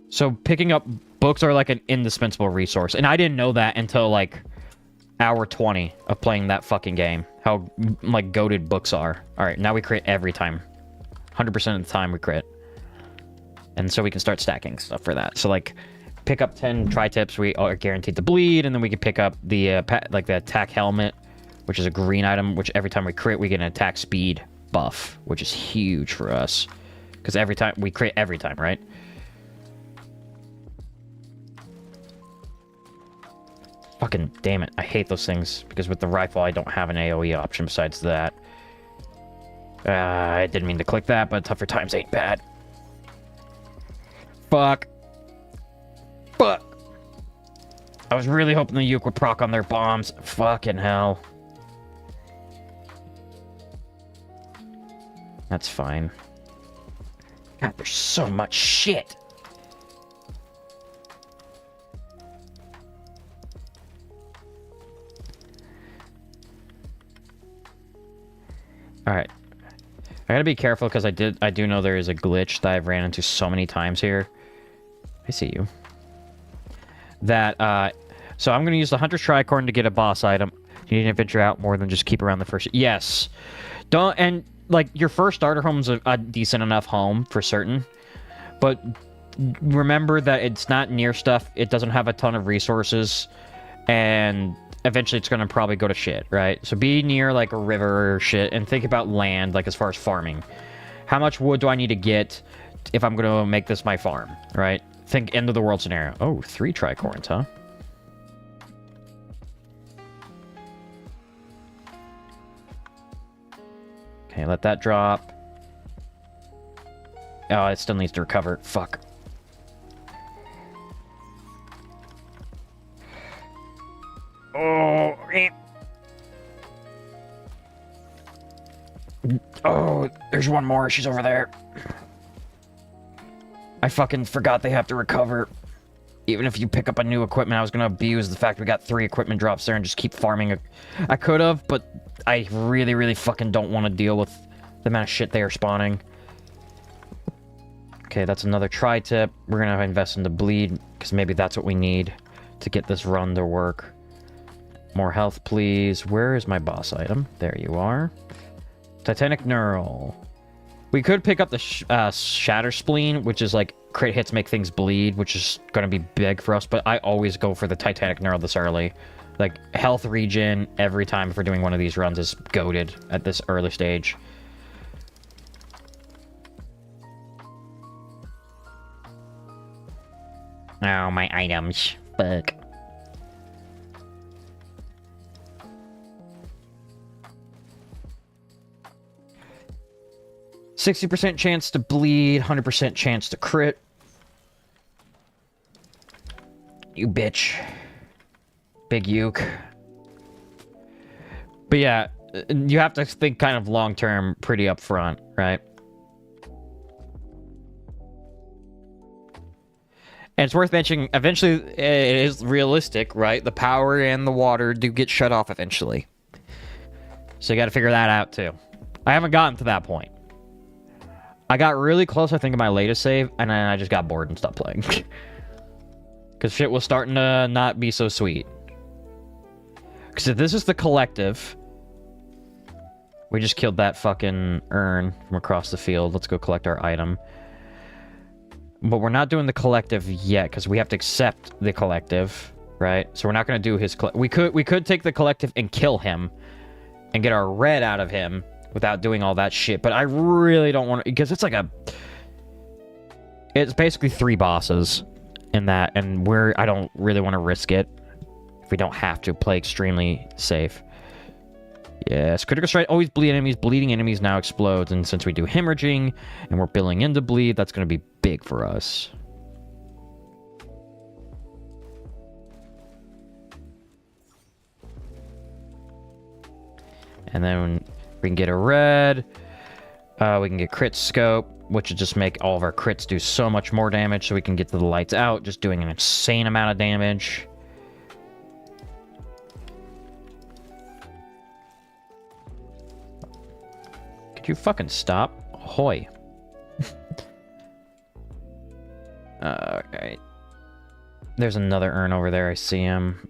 So picking up books are like an indispensable resource. And I didn't know that until, like, hour 20 of playing that fucking game. How, like, goated books are. Alright, now we crit every time. 100% of the time we crit. And so we can start stacking stuff for that. So, like, pick up 10 tri-tips, we are guaranteed to bleed, and then we can pick up the, like, the attack helmet, which is a green item, which every time we crit, we get an attack speed buff, which is huge for us. Because every time, we crit every time, right? Fucking damn it, I hate those things, because with the rifle, I don't have an AoE option besides that. I didn't mean to click that, but tougher times ain't bad. Fuck. Fuck. I was really hoping the Uke would proc on their bombs. Fucking hell. That's fine. God, there's so much shit. Alright. I gotta be careful because I do know there is a glitch that I've ran into so many times here. I see you. That, so I'm gonna use the Hunter's Tricorn to get a boss item. You need to venture out more than just keep around the first... Yes! Don't... And, like, your first starter home's a decent enough home, for certain. But remember that it's not near stuff, it doesn't have a ton of resources, and... eventually it's gonna probably go to shit, right? So be near, like, a river or shit, and think about land, like, as far as farming. How much wood do I need to get if I'm gonna make this my farm, right? Think end of the world scenario. Oh, 3 tricorns, huh? Okay, let that drop. Oh, it still needs to recover. Fuck. Oh, oh, there's one more. She's over there. I fucking forgot they have to recover. Even if you pick up a new equipment, I was gonna abuse the fact we got 3 equipment drops there and just keep farming. I could have, but I really, really fucking don't want to deal with the amount of shit they are spawning. Okay, that's another tri-tip. We're gonna invest in the bleed, because maybe that's what we need to get this run to work. More health, please. Where is my boss item? There you are. Titanic Neural. We could pick up the Shatter Spleen, which is like crit hits make things bleed, which is going to be big for us, but I always go for the Titanic Neural this early. Like, health regen every time for doing one of these runs is goated at this early stage. Oh, my items. Fuck. %60 chance to bleed, 100% chance to crit. You bitch. Big Uke. But yeah, you have to think kind of long-term pretty upfront, right? And it's worth mentioning, eventually, it is realistic, right? The power and the water do get shut off eventually. So you gotta figure that out, too. I haven't gotten to that point. I got really close, I think, in my latest save, and then I just got bored and stopped playing. Because shit was starting to not be so sweet. Because if this is the collective... We just killed that fucking urn from across the field. Let's go collect our item. But we're not doing the collective yet, because we have to accept the collective, right? So we're not going to do his... We could take the collective and kill him, and get our red out of him, without doing all that shit. But I really don't want to, because it's like it's basically 3 bosses in that, and I don't really want to risk it if we don't have to. Play extremely safe. Yes, critical strike, always bleed enemies. Bleeding enemies now explodes, and since we do hemorrhaging and we're billing into bleed, that's going to be big for us. And then we can get a red. We can get crit scope, which will just make all of our crits do so much more damage, so we can get to the lights out, just doing an insane amount of damage. Could you fucking stop? Hoy. Alright. There's another urn over there. I see him.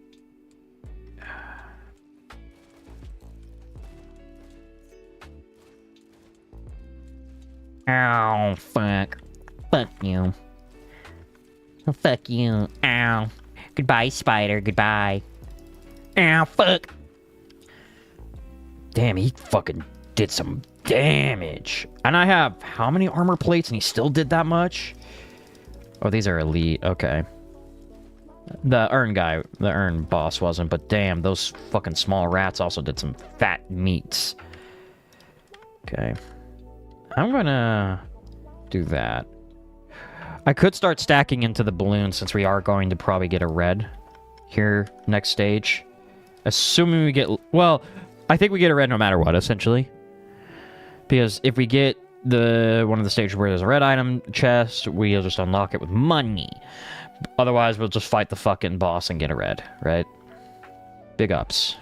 Ow, fuck. Fuck you. Oh, fuck you. Ow. Goodbye, spider. Goodbye. Ow, fuck. Damn, he fucking did some damage. And I have how many armor plates and he still did that much? Oh, these are elite. Okay. The urn guy, the urn boss wasn't, but damn, those fucking small rats also did some fat meats. Okay. I'm gonna do that. I could start stacking into the balloon since we are going to probably get a red here next stage. Assuming we get... Well, I think we get a red no matter what, essentially. Because if we get one of the stages where there's a red item chest, we'll just unlock it with money. Otherwise, we'll just fight the fucking boss and get a red, right? Big ups.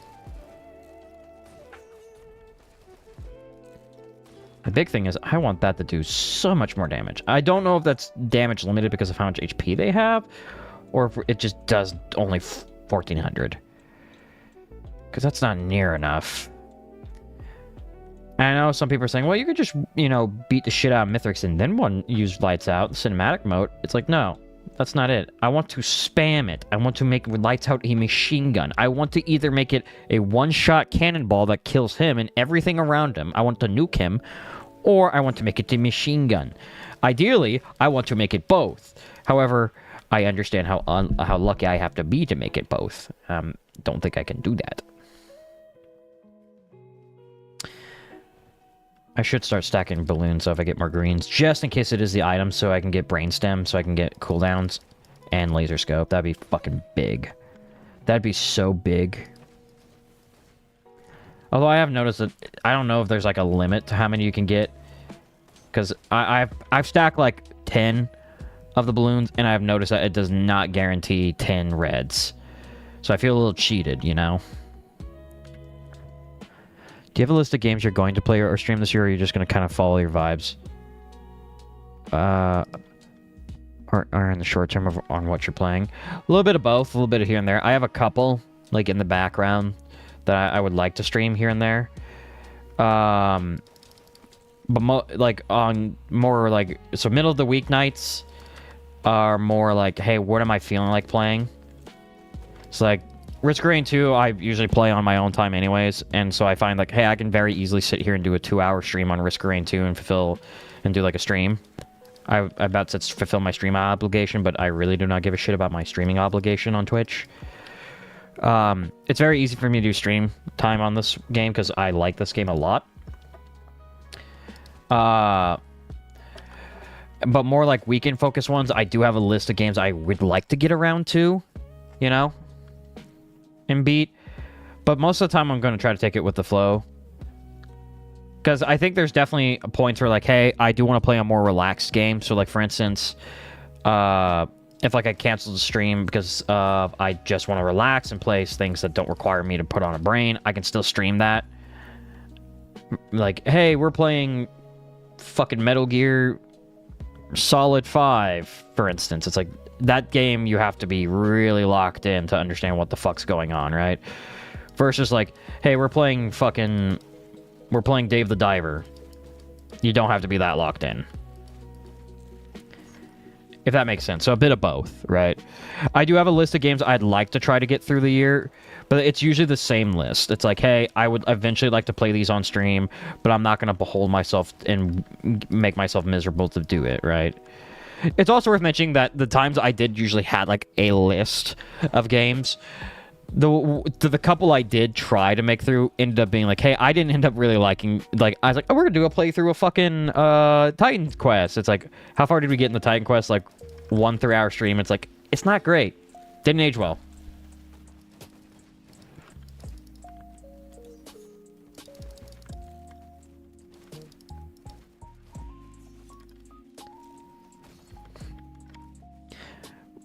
The big thing is, I want that to do so much more damage. I don't know if that's damage limited because of how much HP they have, or if it just does only 1400. Because that's not near enough. And I know some people are saying, well, you could just, you know, beat the shit out of Mithrix and then use lights out, cinematic mode. It's like, no, that's not it. I want to spam it. I want to make lights out a machine gun. I want to either make it a one-shot cannonball that kills him and everything around him. I want to nuke him. Or I want to make it a machine gun. Ideally, I want to make it both. However, I understand how lucky I have to be to make it both. Don't think I can do that. I should start stacking balloons so if I get more greens, just in case it is the item, so I can get brainstem, so I can get cooldowns and laser scope. That'd be fucking big. That'd be so big. Although I have noticed that I don't know if there's like a limit to how many you can get, because I've stacked like 10 of the balloons, and I've noticed that it does not guarantee 10 reds. So I feel a little cheated, you know. Do you have a list of games you're going to play or stream this year, or are you just going to kind of follow your vibes? Or in the short term on what you're playing? A little bit of both, a little bit of here and there. I have a couple, like, in the background that I would like to stream here and there. But, like, on more, like... So, middle of the week nights are more like, hey, what am I feeling like playing? It's like... Risk Rain 2, I usually play on my own time anyways, and so I find like, hey, I can very easily sit here and do a 2-hour stream on Risk Rain 2 and do like a stream. I about to fulfill my stream obligation, but I really do not give a shit about my streaming obligation on Twitch. It's very easy for me to do stream time on this game because I like this game a lot. But more like weekend focused ones, I do have a list of games I would like to get around to, you know? And beat, but most of the time I'm going to try to take it with the flow, because I think there's definitely points where like, hey, I do want to play a more relaxed game. So like, for instance, if like I cancel the stream because I just want to relax and play things that don't require me to put on a brain, I can still stream that. Like, hey, we're playing fucking Metal Gear Solid 5, for instance. It's like, that game you have to be really locked in to understand what the fuck's going on, right? Versus like, hey, we're playing Dave the Diver. You don't have to be that locked in. If that makes sense. So a bit of both, right? I do have a list of games I'd like to try to get through the year, but it's usually the same list. It's like, hey, I would eventually like to play these on stream, but I'm not going to behold myself and make myself miserable to do it, right? It's also worth mentioning that the times I did usually had like a list of games, the couple I did try to make through ended up being like, hey, I didn't end up really liking, like, I was like, oh, we're gonna do a playthrough of fucking Titan Quest. It's like, how far did we get in the Titan Quest? Like 1 3-hour stream. It's like, it's not great. Didn't age well.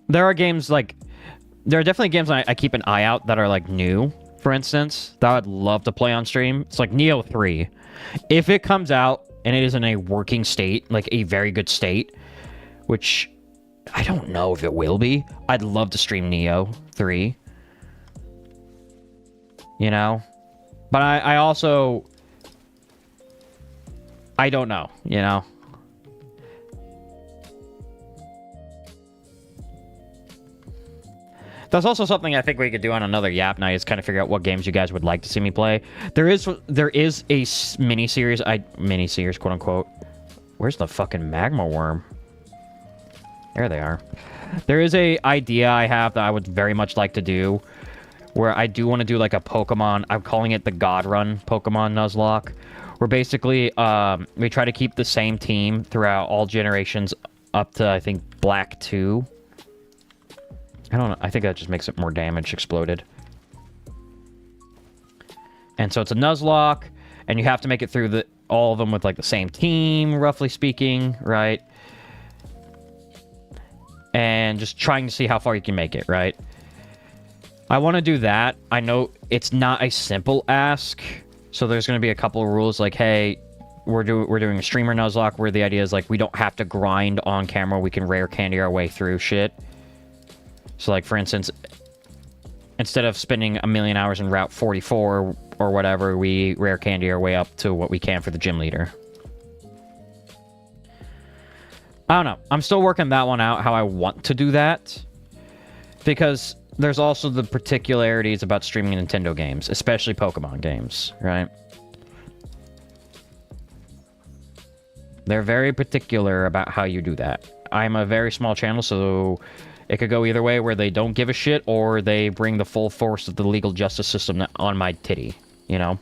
There are games like, there are definitely games I keep an eye out that are like new, for instance, that I'd love to play on stream. It's like Neo 3. If it comes out and it is in a working state, like a very good state, which I don't know if it will be, I'd love to stream Neo 3. You know? But I also, I don't know, you know? That's also something I think we could do on another Yap night, is kind of figure out what games you guys would like to see me play. There is a mini-series, quote unquote. Where's the fucking magma worm? There they are. There is a idea I have that I would very much like to do, where I do want to do like a Pokemon, I'm calling it the God Run Pokemon Nuzlocke, where basically we try to keep the same team throughout all generations up to, I think, Black 2. I don't know. I think that just makes it more damage exploded. And so it's a Nuzlocke, and you have to make it through all of them with like the same team, roughly speaking, right? And just trying to see how far you can make it, right? I want to do that. I know it's not a simple ask, so there's going to be a couple of rules like, hey, we're doing a streamer Nuzlocke where the idea is like we don't have to grind on camera. We can rare candy our way through shit. So, like, for instance, instead of spending 1,000,000 hours in Route 44 or whatever, we rare candy our way up to what we can for the gym leader. I don't know. I'm still working that one out, how I want to do that. Because there's also the particularities about streaming Nintendo games, especially Pokemon games, right? They're very particular about how you do that. I'm a very small channel, so it could go either way, where they don't give a shit, or they bring the full force of the legal justice system on my titty, you know?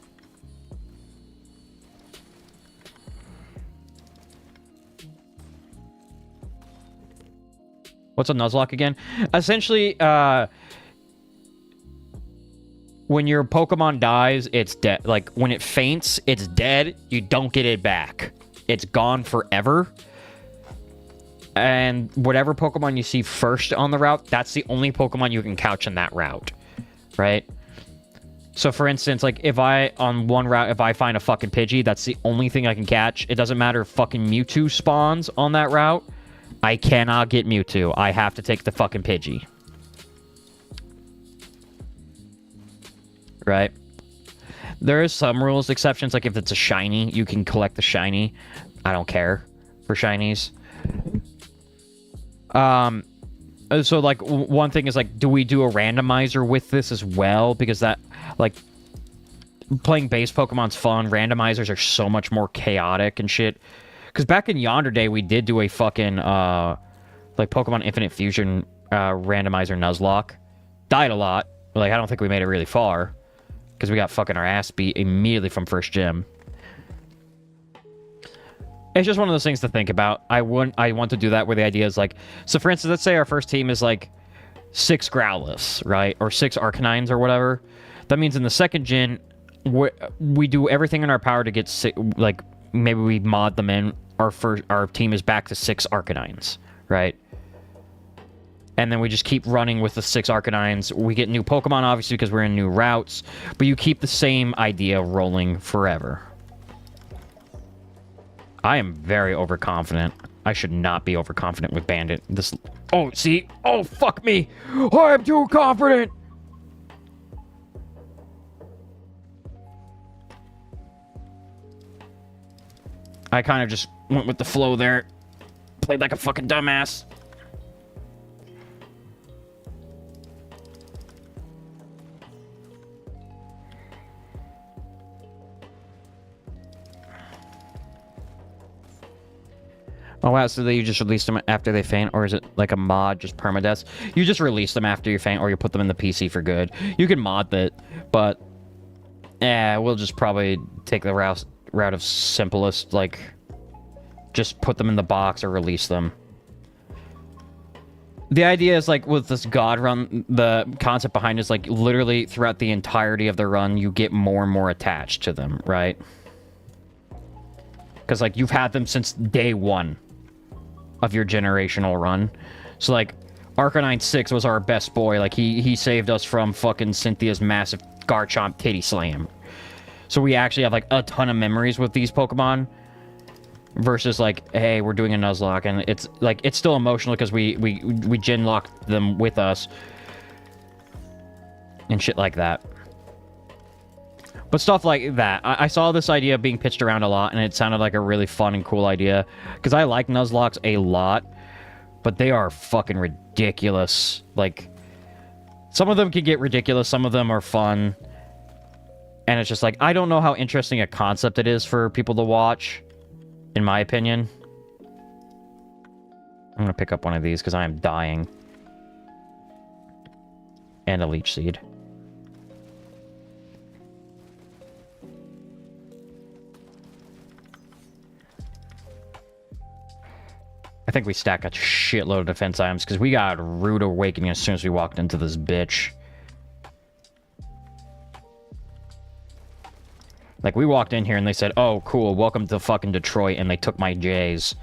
What's a Nuzlocke again? Essentially, when your Pokemon dies, it's dead. Like, when it faints, it's dead. You don't get it back. It's gone forever. And whatever Pokemon you see first on the route, that's the only Pokemon you can couch in that route, right? So, for instance, like, on one route, if I find a fucking Pidgey, that's the only thing I can catch. It doesn't matter if fucking Mewtwo spawns on that route. I cannot get Mewtwo. I have to take the fucking Pidgey. Right? There is some rules, exceptions, like if it's a shiny, you can collect the shiny. I don't care for shinies. So, like, one thing is, like, do we do a randomizer with this as well? Because that, like, playing base Pokemon's fun. Randomizers are so much more chaotic and shit. Because back in Yonder Day, we did do a fucking, like, Pokemon Infinite Fusion randomizer Nuzlocke. Died a lot. Like, I don't think we made it really far. Because we got fucking our ass beat immediately from first gym. It's just one of those things to think about. I want to do that where the idea is like, so for instance, let's say our first team is like 6 Growlithe, right? Or 6 Arcanines or whatever. That means in the second gen, we do everything in our power to get like, maybe we mod them in. Our team is back to 6 Arcanines, right? And then we just keep running with the 6 Arcanines. We get new Pokemon, obviously, because we're in new routes. But you keep the same idea rolling forever. I am very overconfident. I should not be overconfident with Bandit. This... Oh, see? Oh, fuck me! I am too confident! I kind of just went with the flow there. Played like a fucking dumbass. Oh wow, so you just release them after they faint, or is it like a mod, just permadeath? You just release them after you faint, or you put them in the PC for good. You can mod it, but yeah, we'll just probably take the route of simplest, like just put them in the box or release them. The idea is like with this god run, the concept behind it is like literally throughout the entirety of the run, you get more and more attached to them, right? Because like you've had them since day one of your generational run. So like Arcanine 6 was our best boy. Like he saved us from fucking Cynthia's massive Garchomp titty slam. So we actually have like a ton of memories with these Pokemon. Versus like, hey, we're doing a Nuzlocke, and it's like it's still emotional because we gen locked them with us. And shit like that. But stuff like that. I saw this idea being pitched around a lot, and it sounded like a really fun and cool idea. Because I like Nuzlocks a lot, but they are fucking ridiculous. Like, some of them can get ridiculous, some of them are fun. And it's just like, I don't know how interesting a concept it is for people to watch, in my opinion. I'm gonna pick up one of these, because I am dying. And a Leech Seed. I think we stack a shitload of defense items because we got a rude awakening as soon as we walked into this bitch. Like, we walked in here and they said, oh, cool, welcome to fucking Detroit, and they took my J's.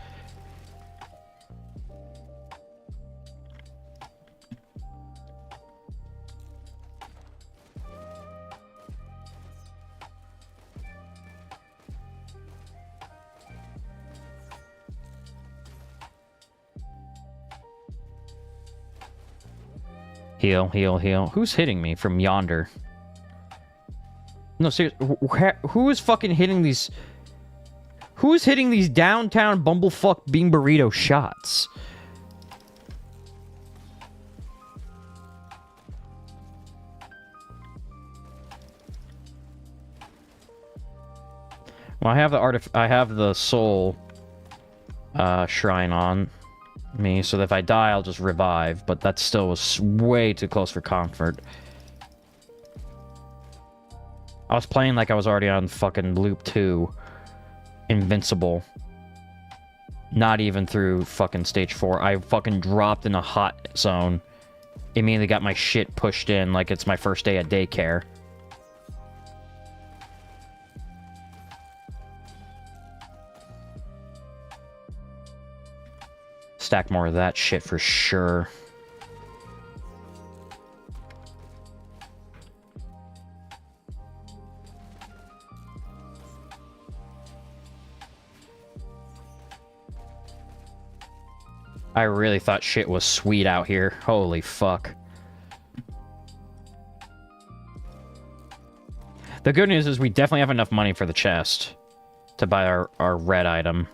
Heal, heal, heal. Who's hitting me from yonder? No, seriously. Who is fucking hitting these... Who's hitting these downtown bumblefuck bean burrito shots? Well, I have the soul shrine on me, so that if I die, I'll just revive. But that still was way too close for comfort. I was playing like I was already on fucking loop 2. Invincible. Not even through fucking stage 4. I fucking dropped in a hot zone. Immediately got my shit pushed in like it's my first day at daycare. Stack more of that shit for sure. I really thought shit was sweet out here. Holy fuck. The good news is we definitely have enough money for the chest to buy our red item.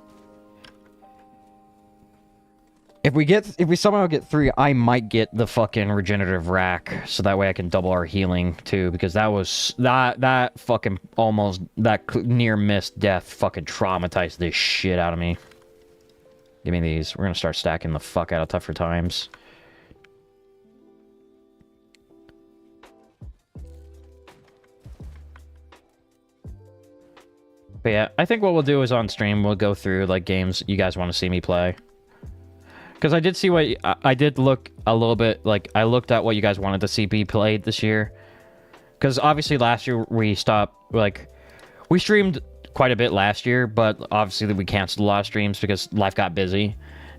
If we somehow get 3, I might get the fucking regenerative rack, so that way I can double our healing too, because that was that fucking almost that near miss death fucking traumatized this shit out of me. Give me these. We're gonna start stacking the fuck out of tougher times. But yeah, I think what we'll do is on stream we'll go through like games you guys want to see me play. Because I did see what... I did look a little bit... Like, I looked at what you guys wanted to see be played this year. Because obviously last year we stopped... Like, we streamed quite a bit last year, but obviously we canceled a lot of streams because life got busy.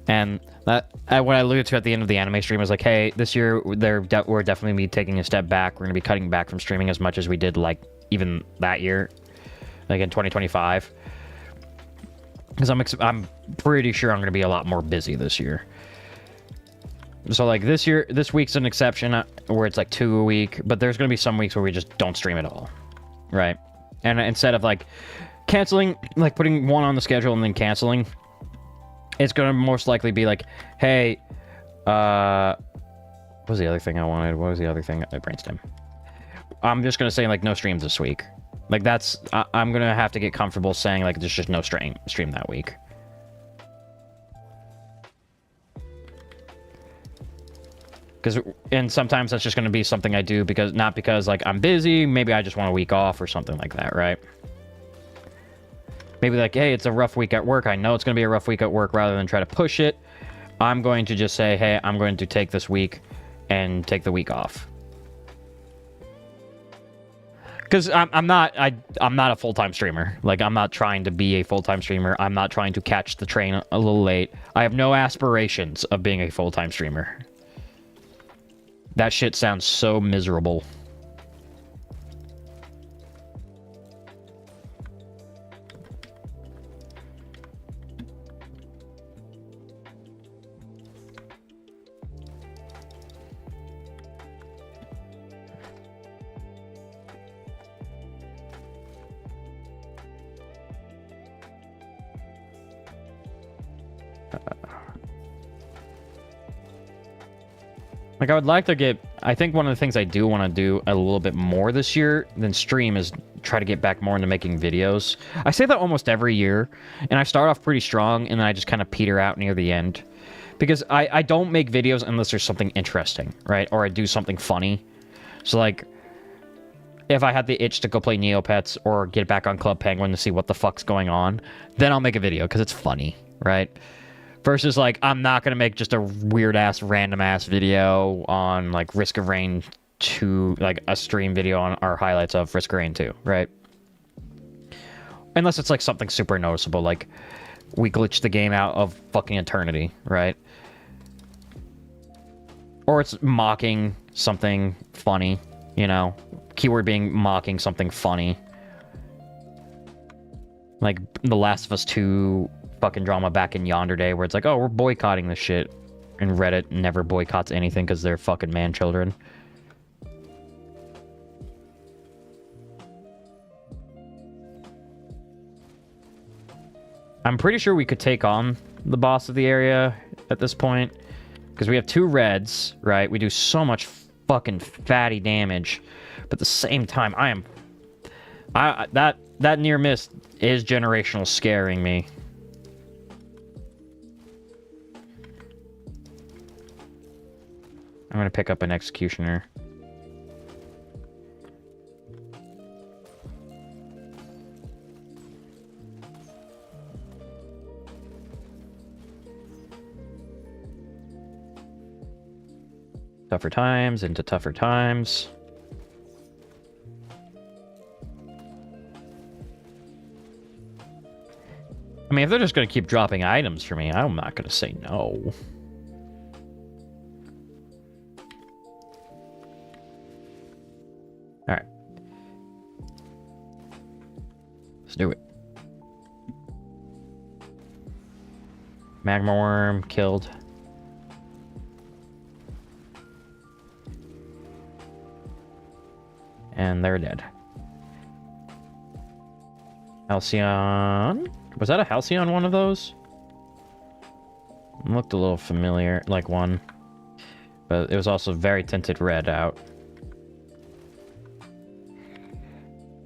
And that... what I alluded to at the end of the anime stream was like, hey, this year we're definitely be taking a step back. We're going to be cutting back from streaming as much as we did, like, even that year. Like, in 2025. Because I'm pretty sure I'm going to be a lot more busy this year. So, like, this week's an exception where it's, like, 2 a week. But there's going to be some weeks where we just don't stream at all. Right? And instead of, like, canceling, like, putting one on the schedule and then canceling, it's going to most likely be like, hey, what was the other thing I wanted? What was the other thing? Brainstem. I'm just going to say, like, no streams this week. Like, that's... I'm going to have to get comfortable saying, like, there's just no stream that week. And sometimes that's just going to be something I do because, not because, like, I'm busy, maybe I just want a week off or something like that, right? Maybe like, hey, it's a rough week at work. I know it's going to be a rough week at work. Rather than try to push it, I'm going to just say, hey, I'm going to take this week and take the week off. Because I'm not a full-time streamer. Like, I'm not trying to be a full-time streamer. I'm not trying to catch the train a little late. I have no aspirations of being a full-time streamer. That shit sounds so miserable. Like, I would like to get... I think one of the things I do want to do a little bit more this year than stream is try to get back more into making videos. I say that almost every year, and I start off pretty strong, and then I just kind of peter out near the end. Because I don't make videos unless there's something interesting, right? Or I do something funny. So, like, if I had the itch to go play Neopets or get back on Club Penguin to see what the fuck's going on, then I'll make a video, because it's funny, right? Versus, like, I'm not going to make just a weird-ass, random-ass video on, like, Risk of Rain 2, like, a stream video on our highlights of Risk of Rain 2, right? Unless it's, like, something super noticeable, like, we glitched the game out of fucking eternity, right? Or it's mocking something funny, you know? Keyword being mocking something funny. Like, The Last of Us 2... fucking drama back in Yonder Day where it's like, oh, we're boycotting this shit, and Reddit never boycotts anything because they're fucking man-children. I'm pretty sure we could take on the boss of the area at this point because we have 2 reds, right? We do so much fucking fatty damage, but at the same time, that near miss is generational scaring me. I'm gonna pick up an executioner. Tougher times into tougher times. I mean, if they're just gonna keep dropping items for me, I'm not gonna say no. Alright. Let's do it. Magma worm killed. And they're dead. Halcyon? Was that a Halcyon one of those? Looked a little familiar, like one. But it was also very tinted red out.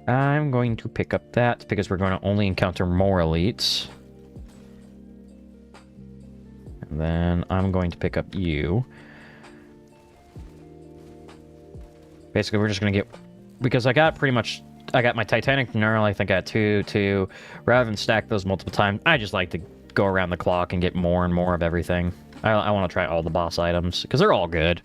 I'm going to pick up that because we're going to only encounter more elites. And then I'm going to pick up you. Basically, we're just going to get... Because I got pretty much... I got my Titanic Neural, I think I got 2. Rather than stack those multiple times, I just like to go around the clock and get more and more of everything. I want to try all the boss items, because they're all good.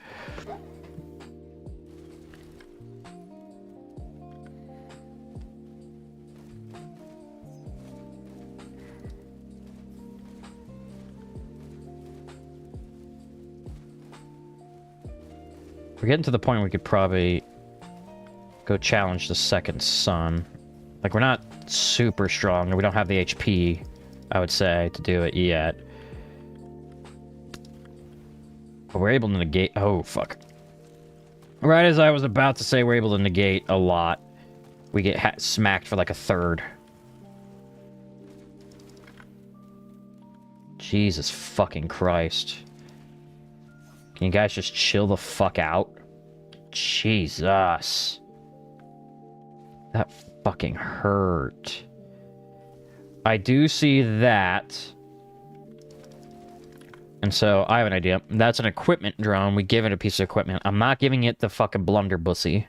We're getting to the point where we could probably go challenge the second sun. Like, we're not super strong, and we don't have the HP, I would say, to do it yet. But we're able to negate... Oh, fuck. Right as I was about to say we're able to negate a lot, we get smacked for like a third. Jesus fucking Christ. Can you guys just chill the fuck out? Jesus. That fucking hurt. I do see that. And so I have an idea. That's an equipment drone. We give it a piece of equipment. I'm not giving it the fucking blunderbussy.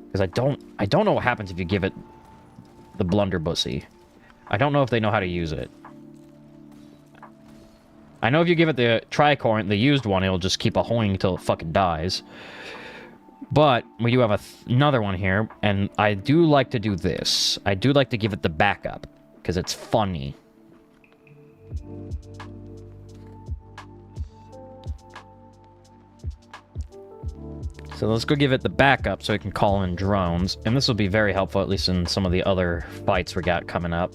Because I don't know what happens if you give it the blunderbussy. I don't know if they know how to use it. I know if you give it the tricorn, the used one, it'll just keep ahoying until it fucking dies. But we do have another one here, and I do like to do this. I do like to give it the backup, because it's funny. So let's go give it the backup so it can call in drones. And this will be very helpful, at least in some of the other fights we got coming up.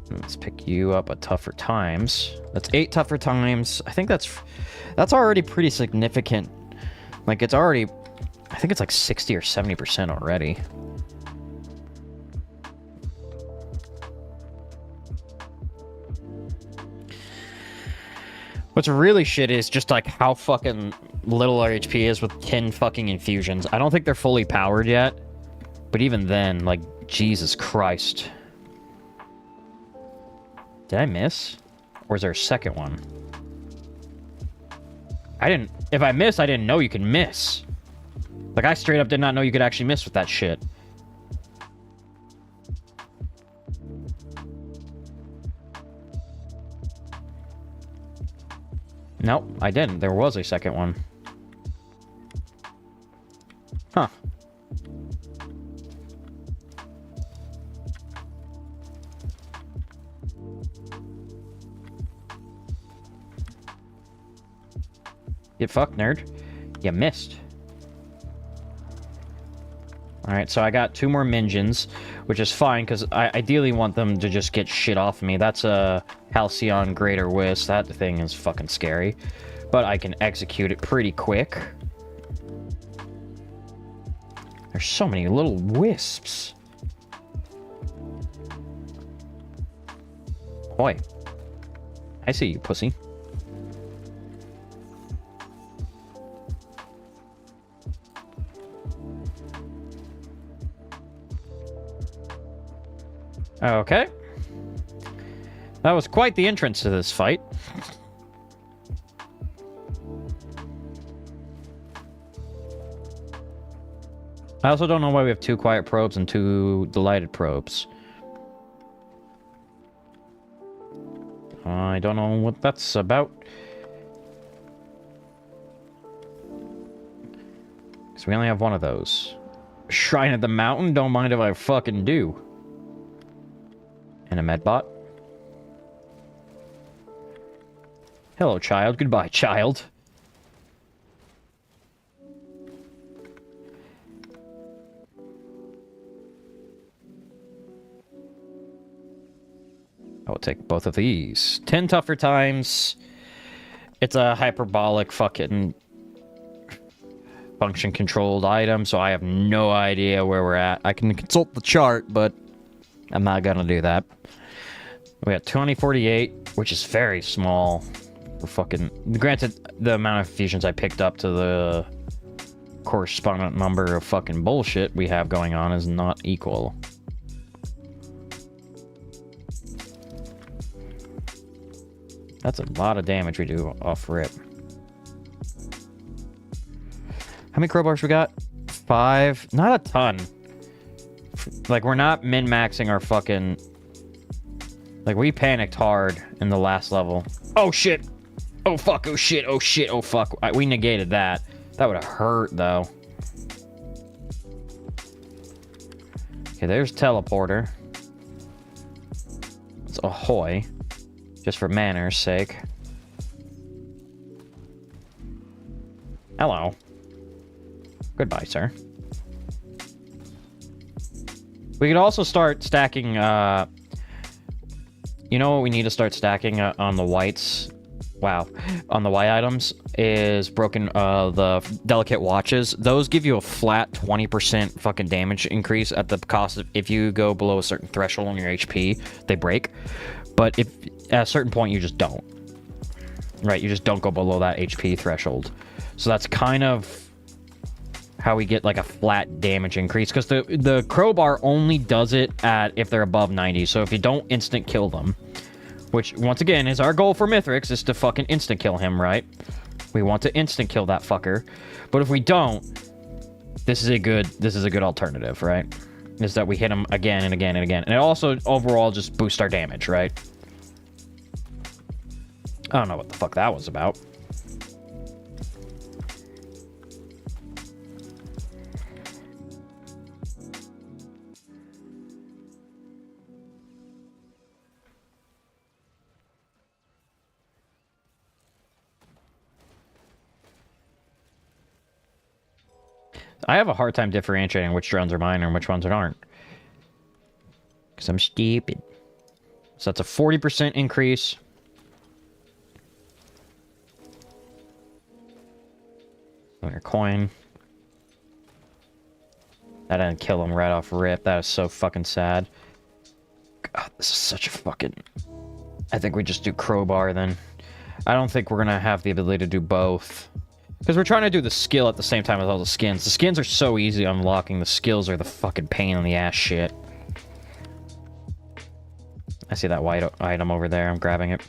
Let's pick you up at tougher times. That's 8 tougher times. I think that's already pretty significant. Like, it's already... I think it's like 60 or 70% already. What's really shit is just like how fucking little our HP is with 10 fucking infusions. I don't think they're fully powered yet. But even then, like, Jesus Christ. Did I miss? Or is there a second one? If I miss, I didn't know you could miss. Like, I straight up did not know you could actually miss with that shit. Nope, I didn't. There was a second one. Huh. Get fucked, nerd. You missed. Alright, so I got 2 more minions, which is fine, because I ideally want them to just get shit off me. That's a Halcyon Greater Wisp. That thing is fucking scary. But I can execute it pretty quick. There's so many little wisps. Boy. I see you, pussy. Okay. That was quite the entrance to this fight. I also don't know why we have 2 quiet probes and 2 delighted probes. I don't know what that's about. Because we only have 1 of those. Shrine of the Mountain? Don't mind if I fucking do. And a medbot. Hello, child. Goodbye, child. I will take both of these. 10 tougher times. It's a hyperbolic fucking function-controlled item, so I have no idea where we're at. I can consult the chart, but I'm not gonna do that. We got 2048, which is very small. For fucking... Granted, the amount of fusions I picked up to the correspondent number of fucking bullshit we have going on is not equal. That's a lot of damage we do off rip. How many crowbars we got? 5. Not a ton. Like, we're not min-maxing our fucking... Like, we panicked hard in the last level. Oh, shit! Oh, fuck! Oh, shit! Oh, shit! Oh, fuck! We negated that. That would have hurt, though. Okay, there's teleporter. It's ahoy. Just for manners' sake. Hello. Goodbye, sir. We could also start stacking, you know what we need to start stacking on the whites? Wow. On the white items is broken, the delicate watches. Those give you a flat 20% fucking damage increase at the cost of, if you go below a certain threshold on your HP, they break. But if, at a certain point, you just don't. Right, you just don't go below that HP threshold. So that's kind of how we get like a flat damage increase, because the crowbar only does it at if they're above 90. So if you don't instant kill them, which once again is our goal for Mithrix, is to fucking instant kill him, right? We want to instant kill that fucker. But if we don't, this is a good alternative, right? Is that we hit him again and again and again. And it also overall just boosts our damage, right? I don't know what the fuck that was about. I have a hard time differentiating which drones are mine and which ones aren't. Because I'm stupid. So that's a 40% increase. Your coin. That didn't kill him right off rip. That is so fucking sad. God, this is such a fucking... I think we just do crowbar then. I don't think we're gonna have the ability to do both. Because we're trying to do the skill at the same time as all the skins. The skins are so easy unlocking. The skills are the fucking pain in the ass shit. I see that white item over there. I'm grabbing it.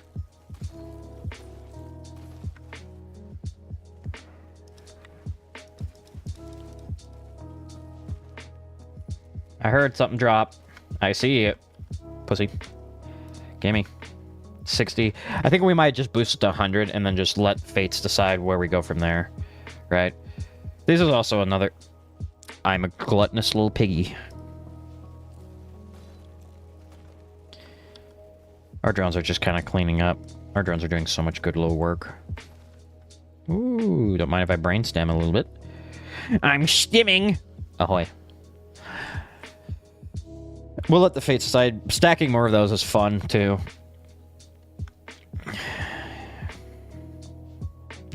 I heard something drop. I see it. Pussy. Gimme. 60. I think we might just boost it to 100 and then just let fates decide where we go from there. Right? This is also another... I'm a gluttonous little piggy. Our drones are just kind of cleaning up. Our drones are doing so much good little work. Ooh, don't mind if I brainstem a little bit. I'm stimming! Ahoy. We'll let the fates decide. Stacking more of those is fun, too.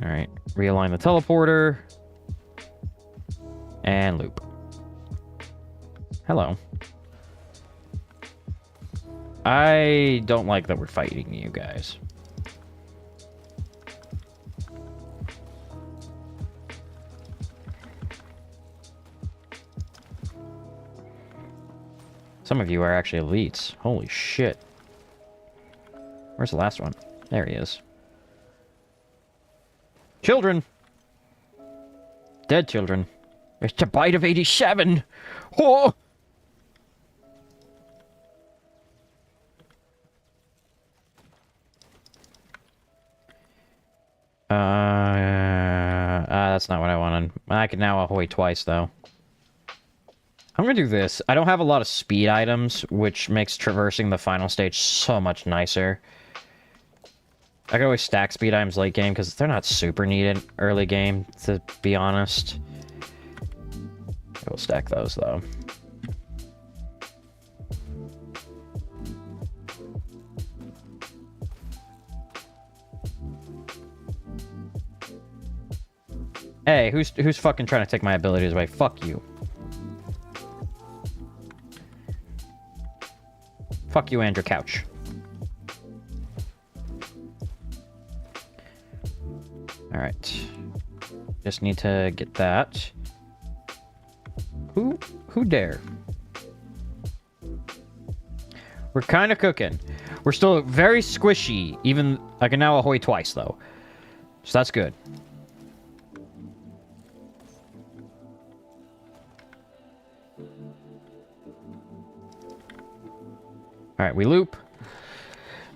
Alright, realign the teleporter. And loop. Hello. I don't like that we're fighting you guys. Some of you are actually elites. Holy shit. Where's the last one? There he is. Children! Dead children. It's a bite of 87! Oh! That's not what I wanted. I can now ahoy twice, though. I'm gonna do this. I don't have a lot of speed items, which makes traversing the final stage so much nicer. I can always stack speed items late game, because they're not super needed early game, to be honest. We'll stack those, though. Hey, who's fucking trying to take my abilities away? Fuck you. Fuck you and your couch. Alright. Just need to get that. Who dare? We're kind of cooking. We're still very squishy. Even, I can now ahoy twice, though. So that's good. Alright, we loop.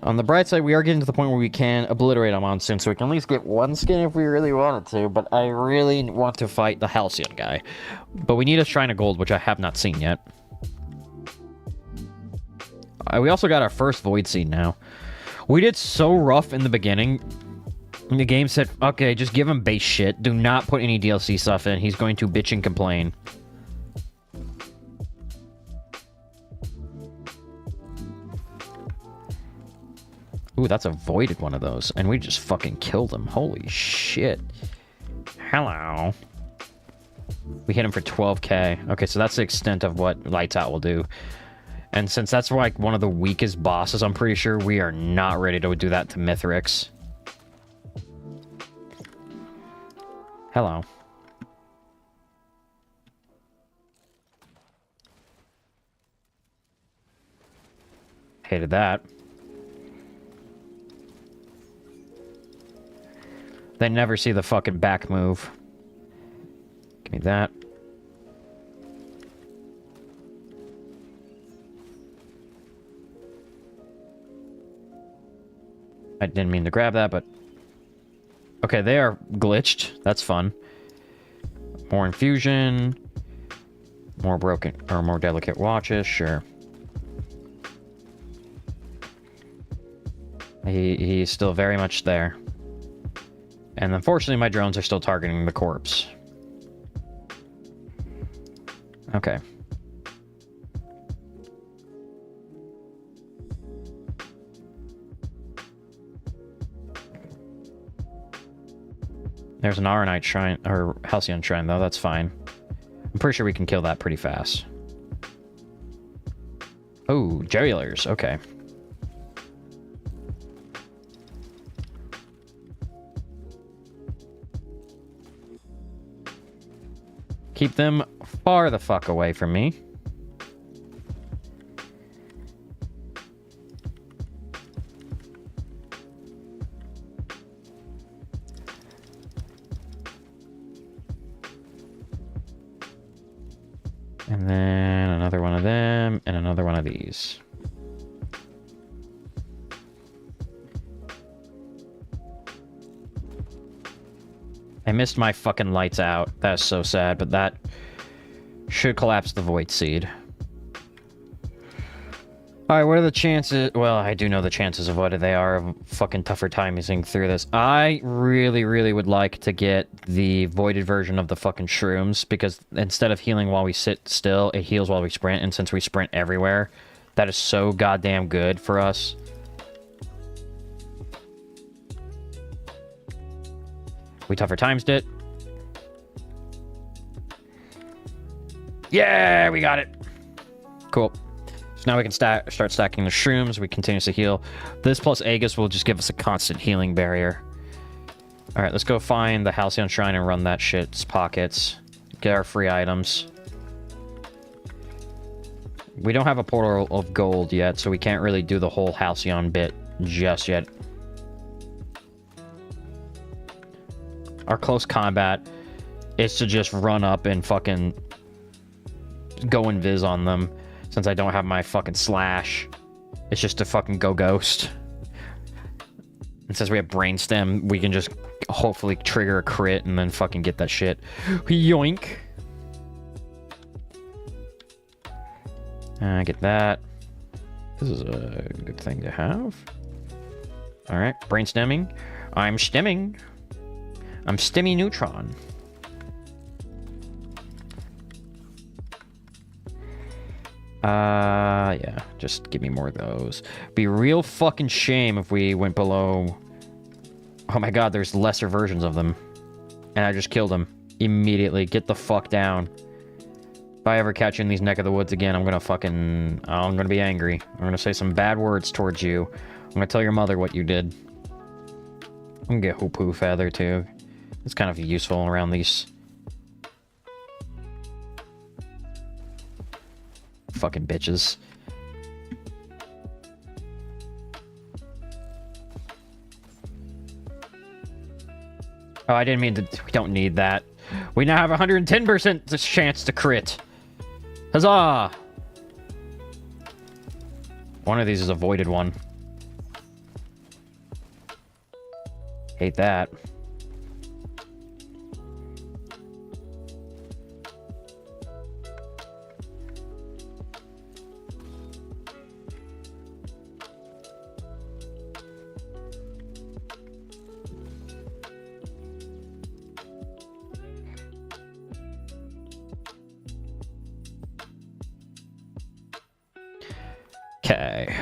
On the bright side, we are getting to the point where we can obliterate a monsoon, so we can at least get one skin if we really wanted to, but I really want to fight the Halcyon guy. But we need a Shrine of Gold, which I have not seen yet. We also got our first Void Seed now. We did so rough in the beginning. The game said, okay, just give him base shit. Do not put any DLC stuff in. He's going to bitch and complain. Ooh, that's a voided one of those. And we just fucking killed him. Holy shit. Hello. We hit him for 12k. Okay, so that's the extent of what Lights Out will do. And since that's like one of the weakest bosses, I'm pretty sure we are not ready to do that to Mithrix. Hello. Hated that. They never see the fucking back move. Give me that. I didn't mean to grab that, but... Okay, they are glitched. That's fun. More infusion. More broken... Or more delicate watches. Sure. He's still very much there. And unfortunately, my drones are still targeting the corpse. Okay. There's an Aronite shrine, or Halcyon shrine, though. That's fine. I'm pretty sure we can kill that pretty fast. Oh, jailers. Okay. Keep them far the fuck away from me. And then another one of them, and another one of these. I missed my fucking lights out. That's so sad, but that should collapse the Void Seed. Alright, what are the chances? Well, I do know the chances of what they are of fucking tougher timing through this. I really, really would like to get the voided version of the fucking shrooms, because instead of healing while we sit still, it heals while we sprint, and since we sprint everywhere, that is so goddamn good for us. We tougher timesed it. Yeah, we got it. Cool. So now we can start stacking the shrooms. We continuously heal. This plus Aegis will just give us a constant healing barrier. Alright, let's go find the Halcyon Shrine and run that shit's pockets. Get our free items. We don't have a portal of gold yet, so we can't really do the whole Halcyon bit just yet. Our close combat is to just run up and fucking go invis on them. Since I don't have my fucking slash, it's just to fucking go ghost. And since we have brainstem, we can just hopefully trigger a crit and then fucking get that shit. Yoink. Get that. This is a good thing to have. Alright, brainstemming. I'm stemming. I'm stemmy neutron. Yeah, just give me more of those. Be a real fucking shame if we went below... Oh my god, there's lesser versions of them. And I just killed them. Immediately. Get the fuck down. If I ever catch you in these neck of the woods again, I'm gonna fucking... I'm gonna be angry. I'm gonna say some bad words towards you. I'm gonna tell your mother what you did. I'm gonna get Hoopu Feather, too. It's kind of useful around these... fucking bitches. Oh, I didn't mean to... We don't need that. We now have 110% chance to crit. Huzzah! One of these is a voided one. Hate that. Okay.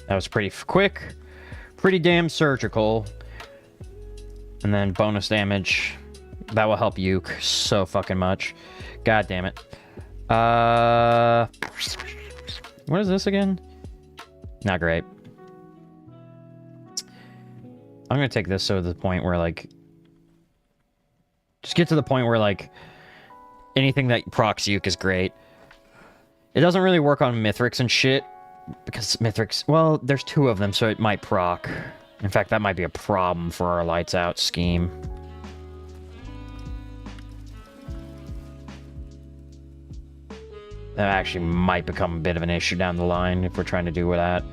That was pretty quick. Pretty damn surgical. And then bonus damage. That will help you so fucking much. God damn it. What is this again? Not great. I'm gonna take this so to the point where, like... Just get to the point where, like... Anything that procs Uke is great. It doesn't really work on mithrix and shit. Because mithrix... Well, there's 2 of them, so it might proc. In fact, that might be a problem for our lights out scheme. That actually might become a bit of an issue down the line if we're trying to do with that.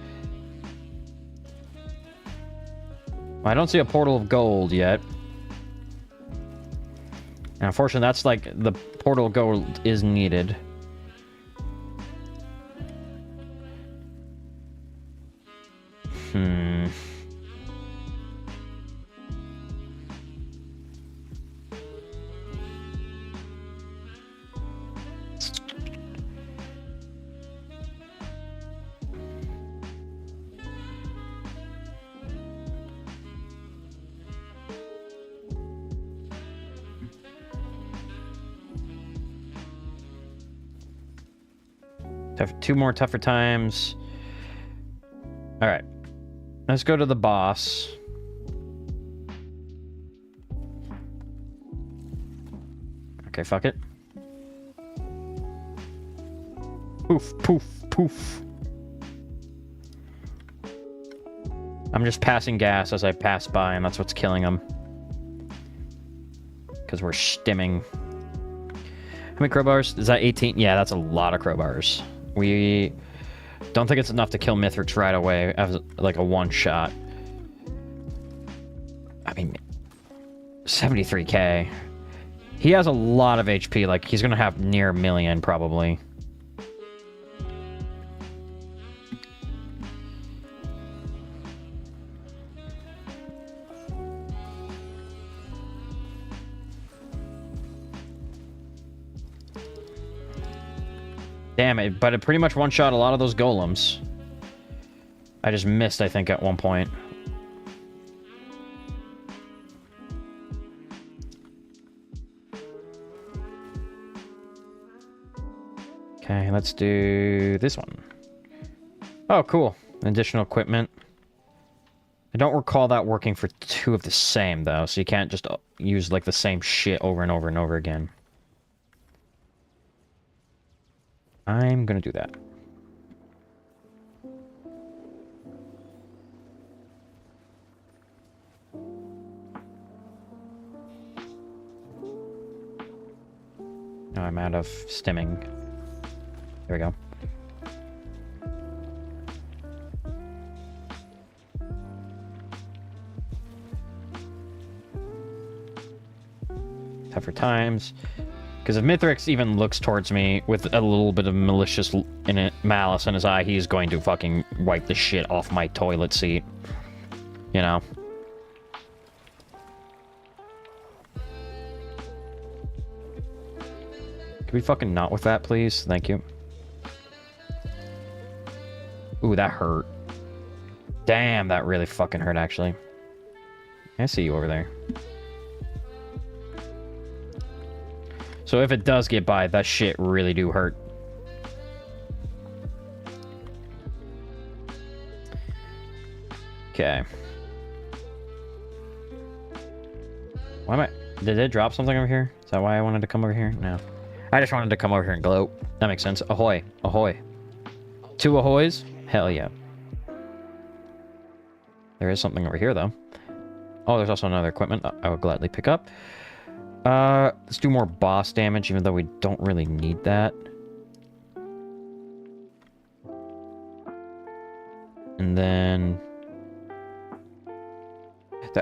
I don't see a portal of gold yet. And unfortunately, that's like the portal of gold is needed. Two more tougher times. Alright. Let's go to the boss. Okay, fuck it. Poof, poof, poof. I'm just passing gas as I pass by, and that's what's killing them. Because we're stimming. How many crowbars? Is that 18? Yeah, that's a lot of crowbars. We don't think it's enough to kill mithrix right away as like a one-shot. I mean, 73k. He has a lot of HP. Like, he's gonna have near 1 million, probably. Damn it, but it pretty much one-shot a lot of those golems. I just missed, I think, at one point. Okay, let's do this one. Oh, cool. Additional equipment. I don't recall that working for 2 of the same, though, so you can't just use, like, the same shit over and over and over again. I'm gonna do that. No, I'm out of stimming. There we go. Tougher times. Because if Mithrix even looks towards me with a little bit of malice in his eye, he's going to fucking wipe the shit off my toilet seat. You know? Can we fucking not with that, please? Thank you. Ooh, that hurt. Damn, that really fucking hurt, actually. I see you over there. So if it does get by, that shit really do hurt. Okay. Why am I... Did it drop something over here? Is that why I wanted to come over here? No. I just wanted to come over here and gloat. That makes sense. Ahoy. Ahoy. 2 ahoys? Hell yeah. There is something over here, though. Oh, there's also another equipment I would gladly pick up. Let's do more boss damage, even though we don't really need that. And then...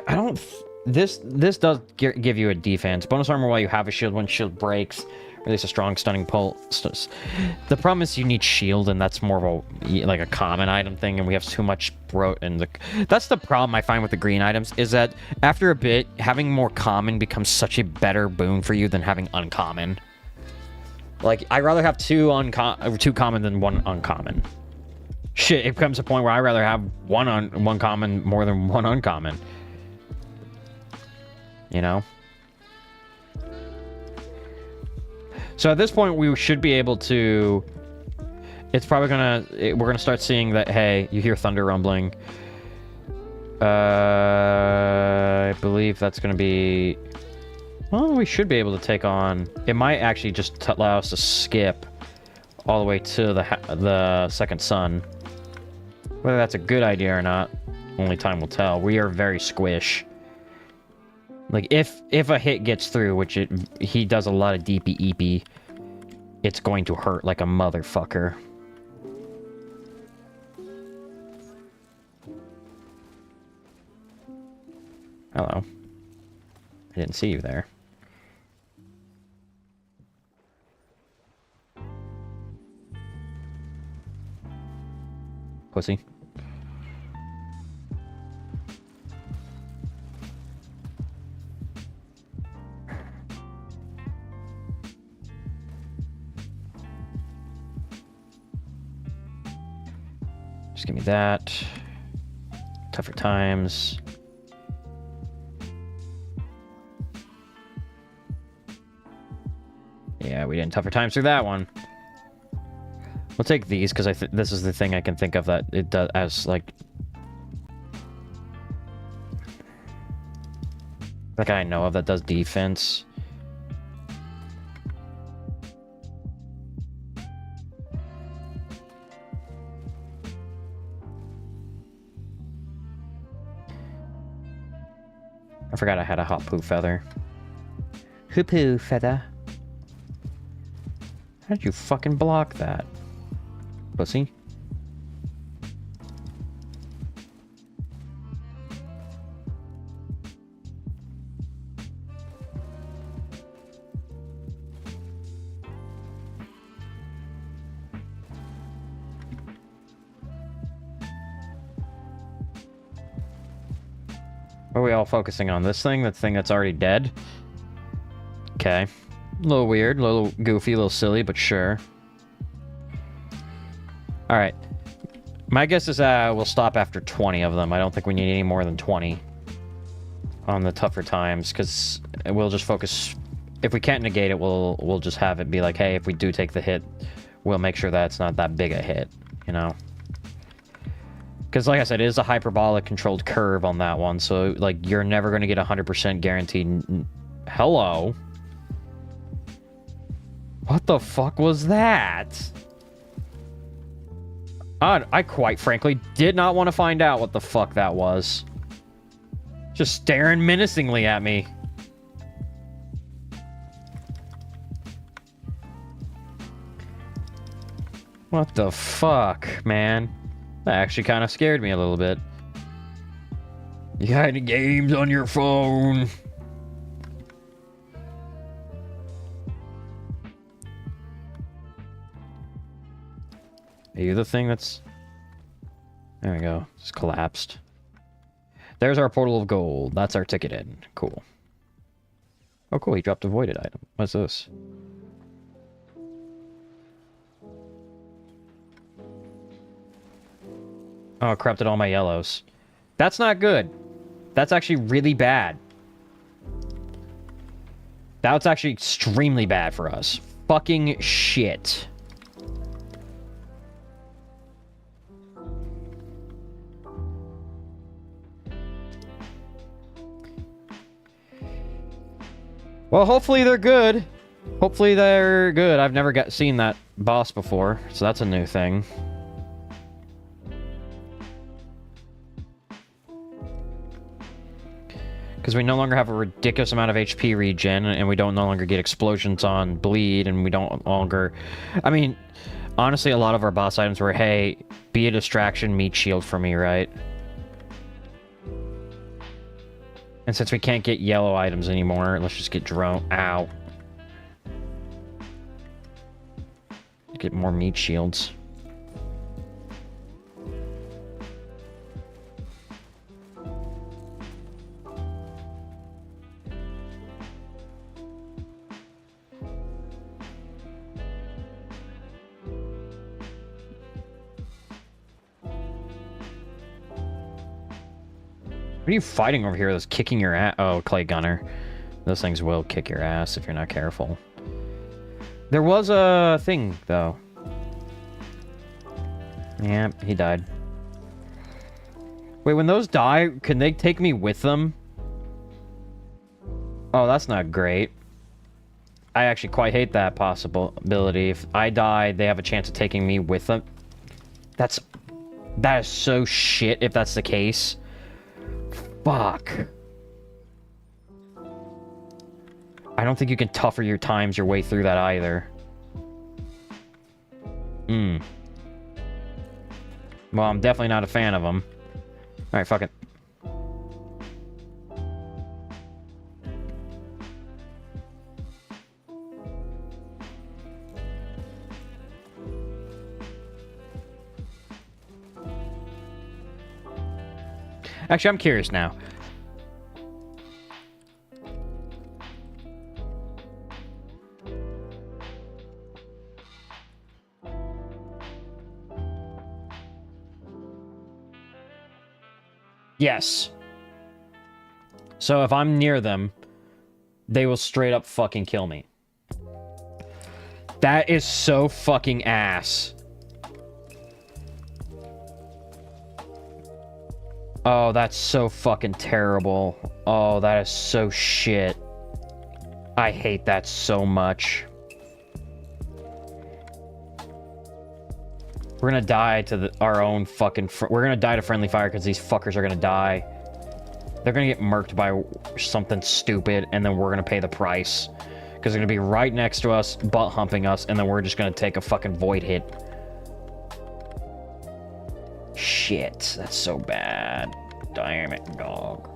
I don't... This does give you a defense. Bonus armor while you have a shield. When shield breaks, release a strong stunning pulse. The problem is you need shield, and that's more of a like a common item thing, and we have too much that's the problem I find with the green items, is that after a bit, having more common becomes such a better boon for you than having uncommon. Like, I'd rather have 2 common than 1 uncommon. Shit, it comes to a point where I'd rather have one common more than 1 uncommon. you know? So at this point, we should be able to... It's probably gonna... We're gonna start seeing that, hey, you hear thunder rumbling. I believe that's gonna be... Well, we should be able to take on... It might actually just allow us to skip all the way to the second sun. Whether that's a good idea or not, only time will tell. We are very squish. Like, if a hit gets through, which he does a lot of deepy-eepy, it's going to hurt like a motherfucker. Hello. I didn't see you there. Pussy. Just give me that. Tougher times. Yeah, we didn't tougher times through that one. We'll take these, because this is the thing I can think of that it does as, like... Like I know of that does defense. I forgot I had a hot poo feather. Hoo-poo feather. How did you fucking block that? Pussy. Are we all focusing on this thing? That thing that's already dead? Okay. A little weird, a little goofy, a little silly, but sure. Alright. My guess is we'll stop after 20 of them. I don't think we need any more than 20 on the tougher times, because we'll just focus... If we can't negate it, we'll just have it be like, hey, if we do take the hit, we'll make sure that it's not that big a hit, you know? Because, like I said, it is a hyperbolic controlled curve on that one, so, like, you're never going to get 100% guaranteed... Hello? What the fuck was that? I quite frankly did not want to find out what the fuck that was. Just staring menacingly at me. What the fuck, man? That actually kind of scared me a little bit. You got any games on your phone? Are you the thing that's... There we go. Just collapsed. There's our portal of gold. That's our ticket in. Cool. Oh, cool. He dropped a voided item. What's this? Oh, it corrupted all my yellows. That's not good. That's actually really bad. That's actually extremely bad for us. Fucking shit. Well, hopefully they're good. Hopefully they're good. I've never seen that boss before, so that's a new thing. Because we no longer have a ridiculous amount of HP regen, and we don't no longer get explosions on bleed, and we don't longer... I mean, honestly, a lot of our boss items were, hey, be a distraction, meat shield for me, right? And since we can't get yellow items anymore, let's just get drone. Ow. Get more meat shields. What are you fighting over here that's kicking your ass? Oh, clay gunner. Those things will kick your ass if you're not careful. There was a thing, though. Yeah, he died. Wait, when those die, can they take me with them? Oh, that's not great. I actually quite hate that possibility. If I die, they have a chance of taking me with them. That is so shit if that's the case. Fuck. I don't think you can tougher your times your way through that either. Well, I'm definitely not a fan of them. Alright, fuck it. Actually, I'm curious now. Yes. So if I'm near them, they will straight up fucking kill me. That is so fucking ass. Oh, that's so fucking terrible. Oh, that is so shit. I hate that so much. We're gonna die to our own fucking... We're gonna die to friendly fire because these fuckers are gonna die. They're gonna get murked by something stupid, and then we're gonna pay the price. Because they're gonna be right next to us, butt humping us, and then we're just gonna take a fucking void hit. Shit, that's so bad. Damn it, dog.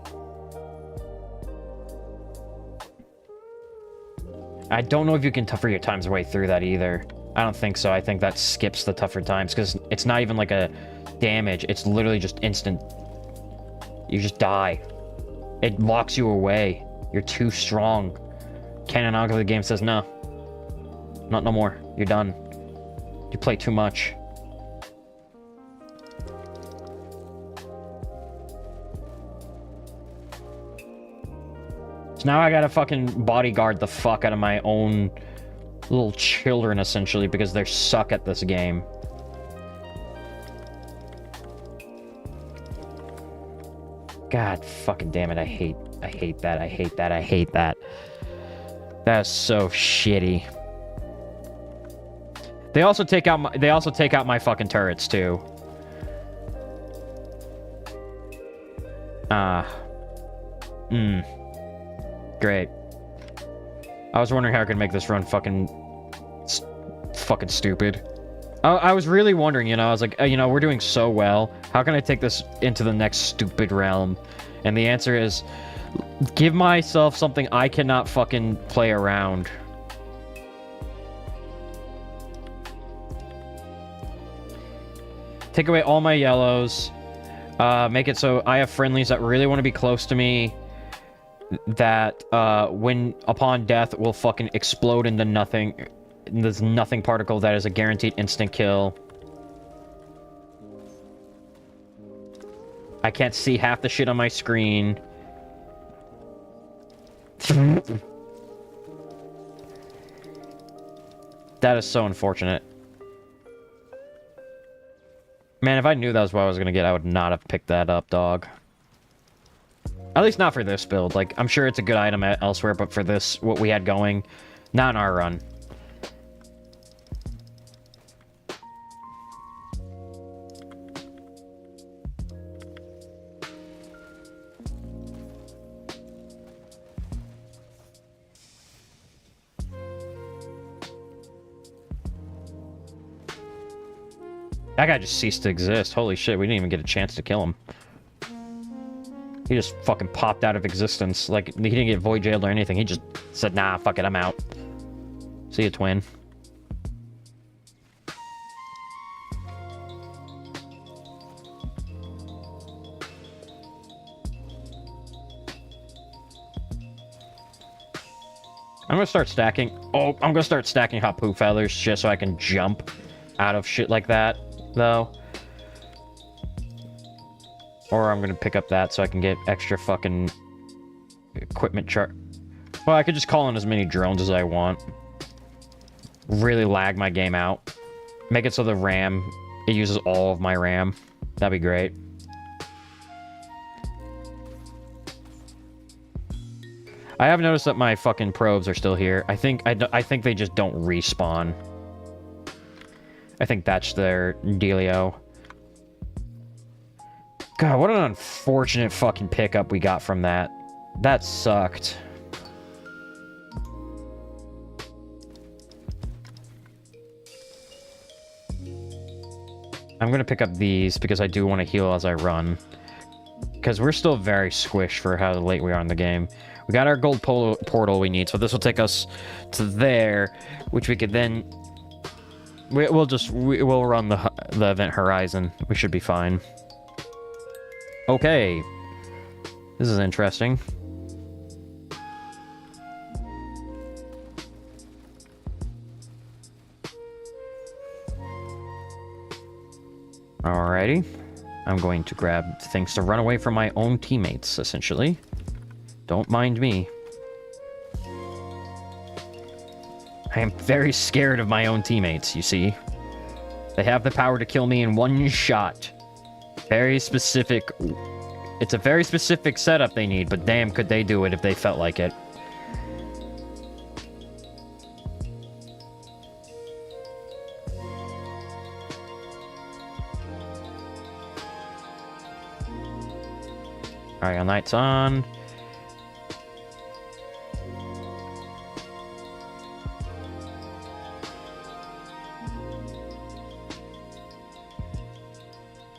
I don't know if you can tougher your times way through that either. I don't think so. I think that skips the tougher times because it's not even like a damage. It's literally just instant. You just die. It locks you away. You're too strong. Canonically, the game says no. Not no more. You're done. You play too much. So now I gotta fucking bodyguard the fuck out of my own little children, essentially, because they suck at this game. God fucking damn it, I hate that, I hate that, I hate that. That's so shitty. They also take out my fucking turrets too. Great. I was wondering how I could make this run fucking stupid. I was really wondering, you know, I was like, you know, we're doing so well. How can I take this into the next stupid realm? And the answer is, give myself something I cannot fucking play around. Take away all my yellows. Make it so I have friendlies that really want to be close to me. That, when upon death, will fucking explode into nothing. This nothing particle that is a guaranteed instant kill. I can't see half the shit on my screen. That is so unfortunate. Man, if I knew that was what I was gonna get, I would not have picked that up, dog. At least not for this build. Like, I'm sure it's a good item elsewhere, but for this, what we had going, not in our run. That guy just ceased to exist. Holy shit, we didn't even get a chance to kill him. He just fucking popped out of existence. Like, he didn't get void jailed or anything. He just said, nah, fuck it, I'm out. See you, twin. I'm gonna start stacking. Oh, I'm gonna start stacking Hapu feathers just so I can jump out of shit like that, though. Or I'm gonna pick up that so I can get extra fucking equipment chart. Well, I could just call in as many drones as I want. Really lag my game out. Make it so the RAM, it uses all of my RAM. That'd be great. I have noticed that my fucking probes are still here. I think they just don't respawn. I think that's their dealio. God, what an unfortunate fucking pickup we got from that. That sucked. I'm gonna pick up these because I do want to heal as I run. Because we're still very squished for how late we are in the game. We got our gold portal we need, so this will take us to there, which we could then... We'll run the event horizon. We should be fine. Okay. This is interesting. Alrighty. I'm going to grab things to run away from my own teammates, essentially. Don't mind me. I am very scared of my own teammates, you see. They have the power to kill me in one shot. Very specific... It's a very specific setup they need, but damn could they do it if they felt like it. Alright, our light's on.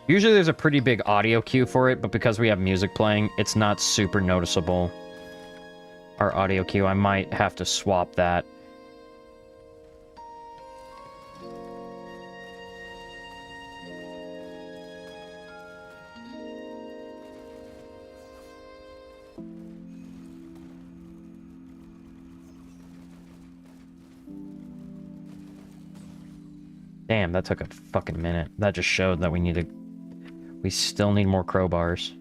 Usually there's a pretty big audio cue for it, but because we have music playing, it's not super noticeable. Our audio cue, I might have to swap that. Damn, that took a fucking minute. That just showed that we still need more crowbars.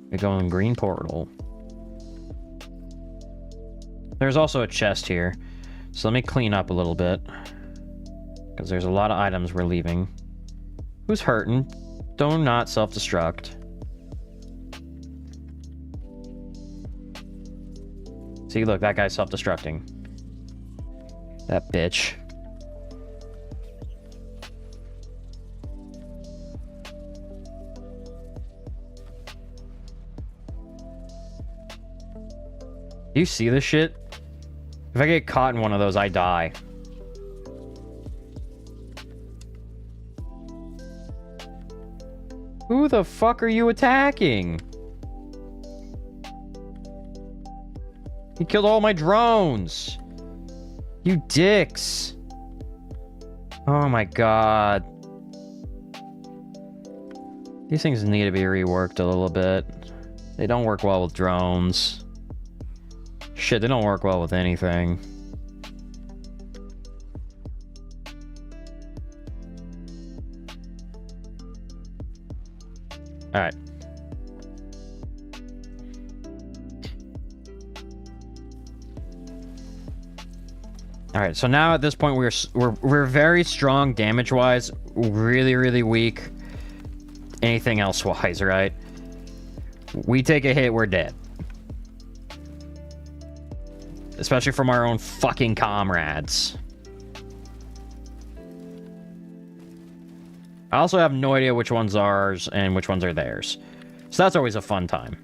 We go in green portal. There's also a chest here. So let me clean up a little bit. Because there's a lot of items we're leaving. Who's hurting? Do not self-destruct. See, look, that guy's self-destructing. That bitch. Do you see this shit? If I get caught in one of those, I die. Who the fuck are you attacking? He killed all my drones. You dicks. Oh my god. These things need to be reworked a little bit. They don't work well with drones. Shit, they don't work well with anything. Alright. Alright, so now at this point we're very strong damage-wise, really, really weak anything else-wise, right? We take a hit, we're dead. Especially from our own fucking comrades. I also have no idea which one's ours and which ones are theirs. So that's always a fun time.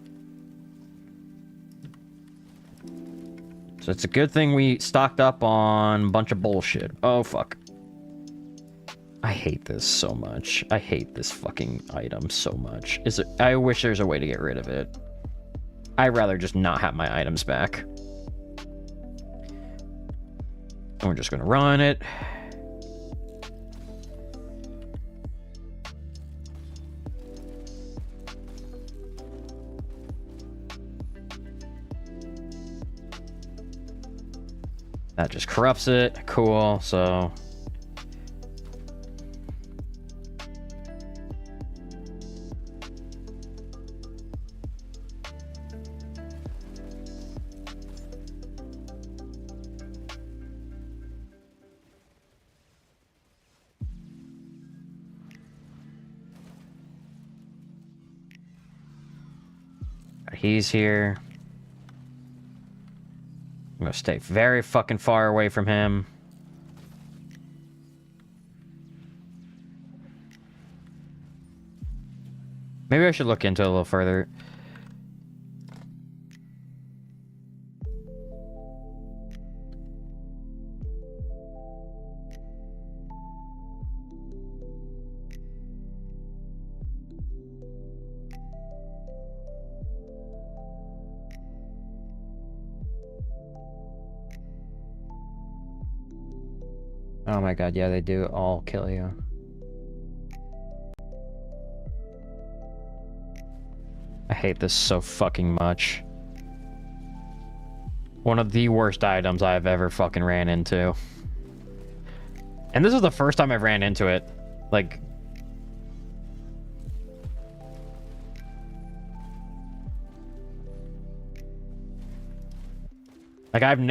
So it's a good thing we stocked up on a bunch of bullshit. Oh, fuck. I hate this so much. I hate this fucking item so much. I wish there's a way to get rid of it. I'd rather just not have my items back. And we're just gonna run it. That just corrupts it. Cool, so... He's here. I'm gonna stay very fucking far away from him. Maybe I should look into it a little further. Oh my god, yeah, they do all kill you. I hate this so fucking much. One of the worst items I've ever fucking ran into. And this is the first time I've ran into it. Like...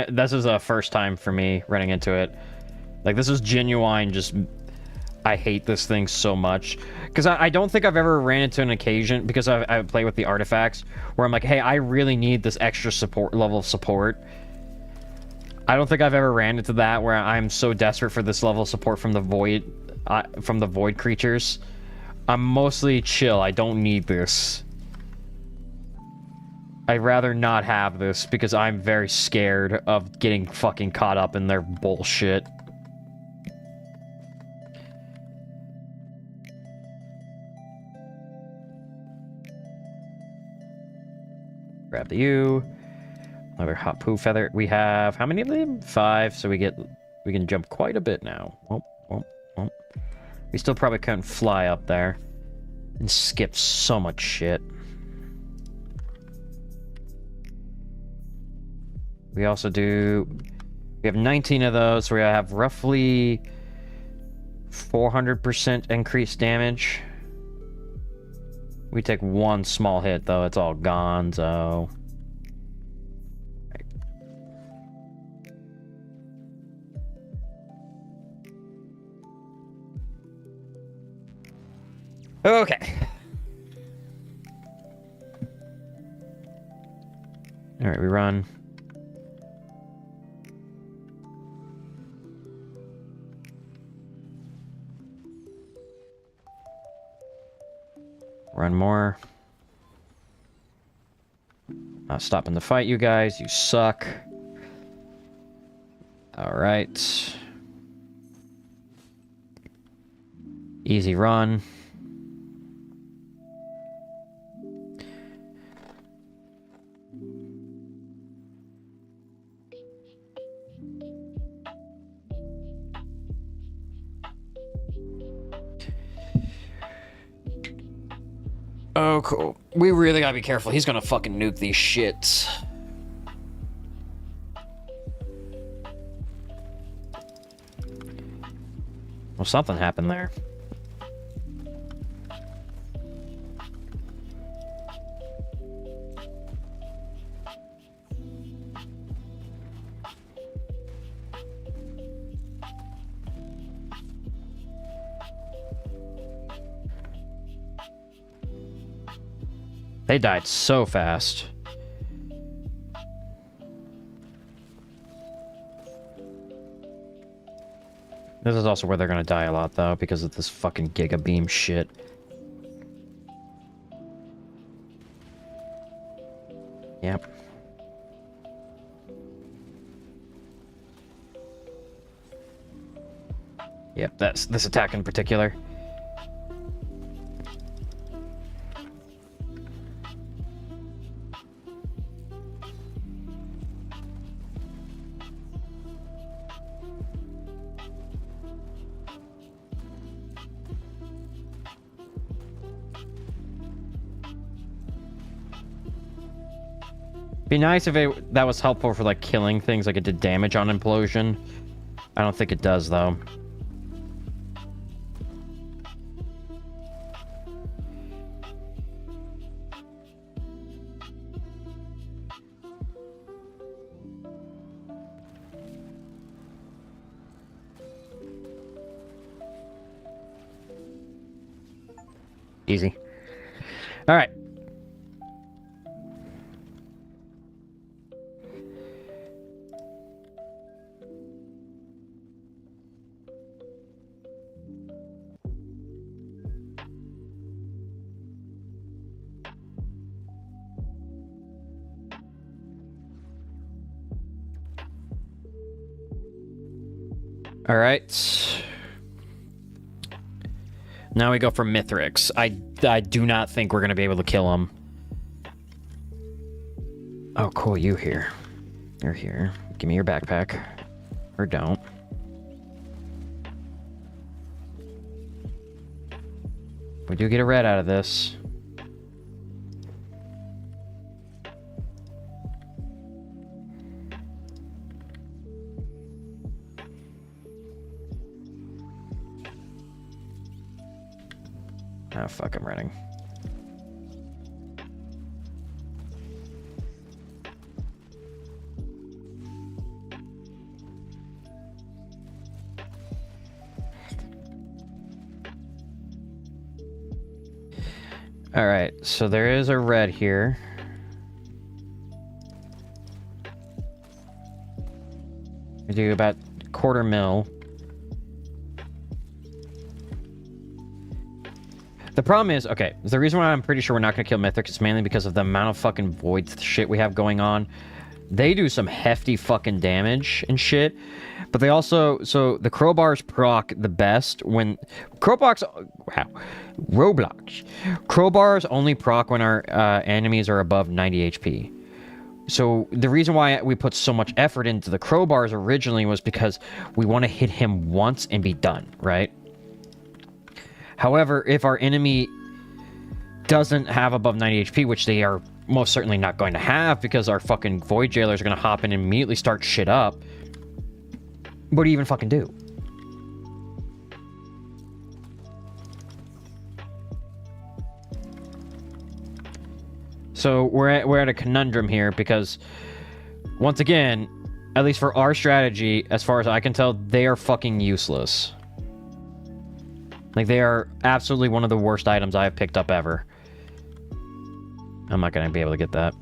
this is a first time for me running into it. Like, this is genuine, just... I hate this thing so much. Because I don't think I've ever ran into an occasion, because I play with the artifacts, where I'm like, hey, I really need this extra support level of support. I don't think I've ever ran into that, where I'm so desperate for this level of support from the void creatures. I'm mostly chill, I don't need this. I'd rather not have this, because I'm very scared of getting fucking caught up in their bullshit. Grab the U. Another hot poo feather. We have how many of them? 5. So we can jump quite a bit now. We still probably couldn't fly up there and skip so much shit. We also do. We have 19 of those. So we have roughly 400% increased damage. We take one small hit, though. It's all gone, so... Okay. Alright, we run. Run more. Not stopping the fight, you guys. You suck. Alright. Easy run. Oh, cool. We really gotta be careful. He's gonna fucking nuke these shits. Well, something happened there. They died so fast. This is also where they're gonna die a lot, though, because of this fucking Giga Beam shit. Yep. Yep, that's this attack in particular. Be nice if that was helpful for like killing things, like it did damage on implosion. I don't think it does though. Easy. All right. All right. Now we go for Mithrix. I do not think we're going to be able to kill him. Oh, cool. You here. You're here. Give me your backpack. Or don't. We do get a red out of this. Oh, fuck, I'm running. All right, so there is a red here. We do about $250,000. The problem is, okay, the reason why I'm pretty sure we're not going to kill Mithrix is mainly because of the amount of fucking void shit we have going on. They do some hefty fucking damage and shit, but they also, so the crowbars proc the best when, crowbars only proc when our enemies are above 90 HP. So the reason why we put so much effort into the crowbars originally was because we want to hit him once and be done, right? However, if our enemy doesn't have above 90 HP, which they are most certainly not going to have because our fucking void jailers are going to hop in and immediately start shit up, what do you even fucking do? So we're at a conundrum here because, once again, at least for our strategy, as far as I can tell, they are fucking useless. Like, they are absolutely one of the worst items I've picked up ever. I'm not going to be able to get that.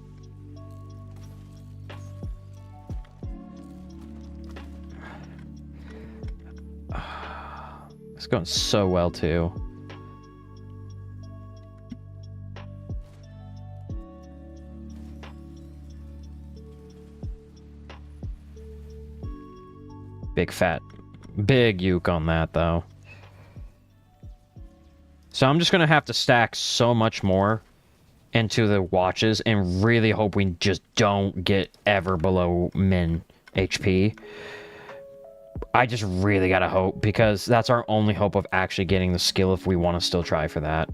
It's going so well, too. Big uke on that, though. So I'm just going to have to stack so much more into the watches and really hope we just don't get ever below min HP. I just really got to hope, because that's our only hope of actually getting the skill if we want to still try for that.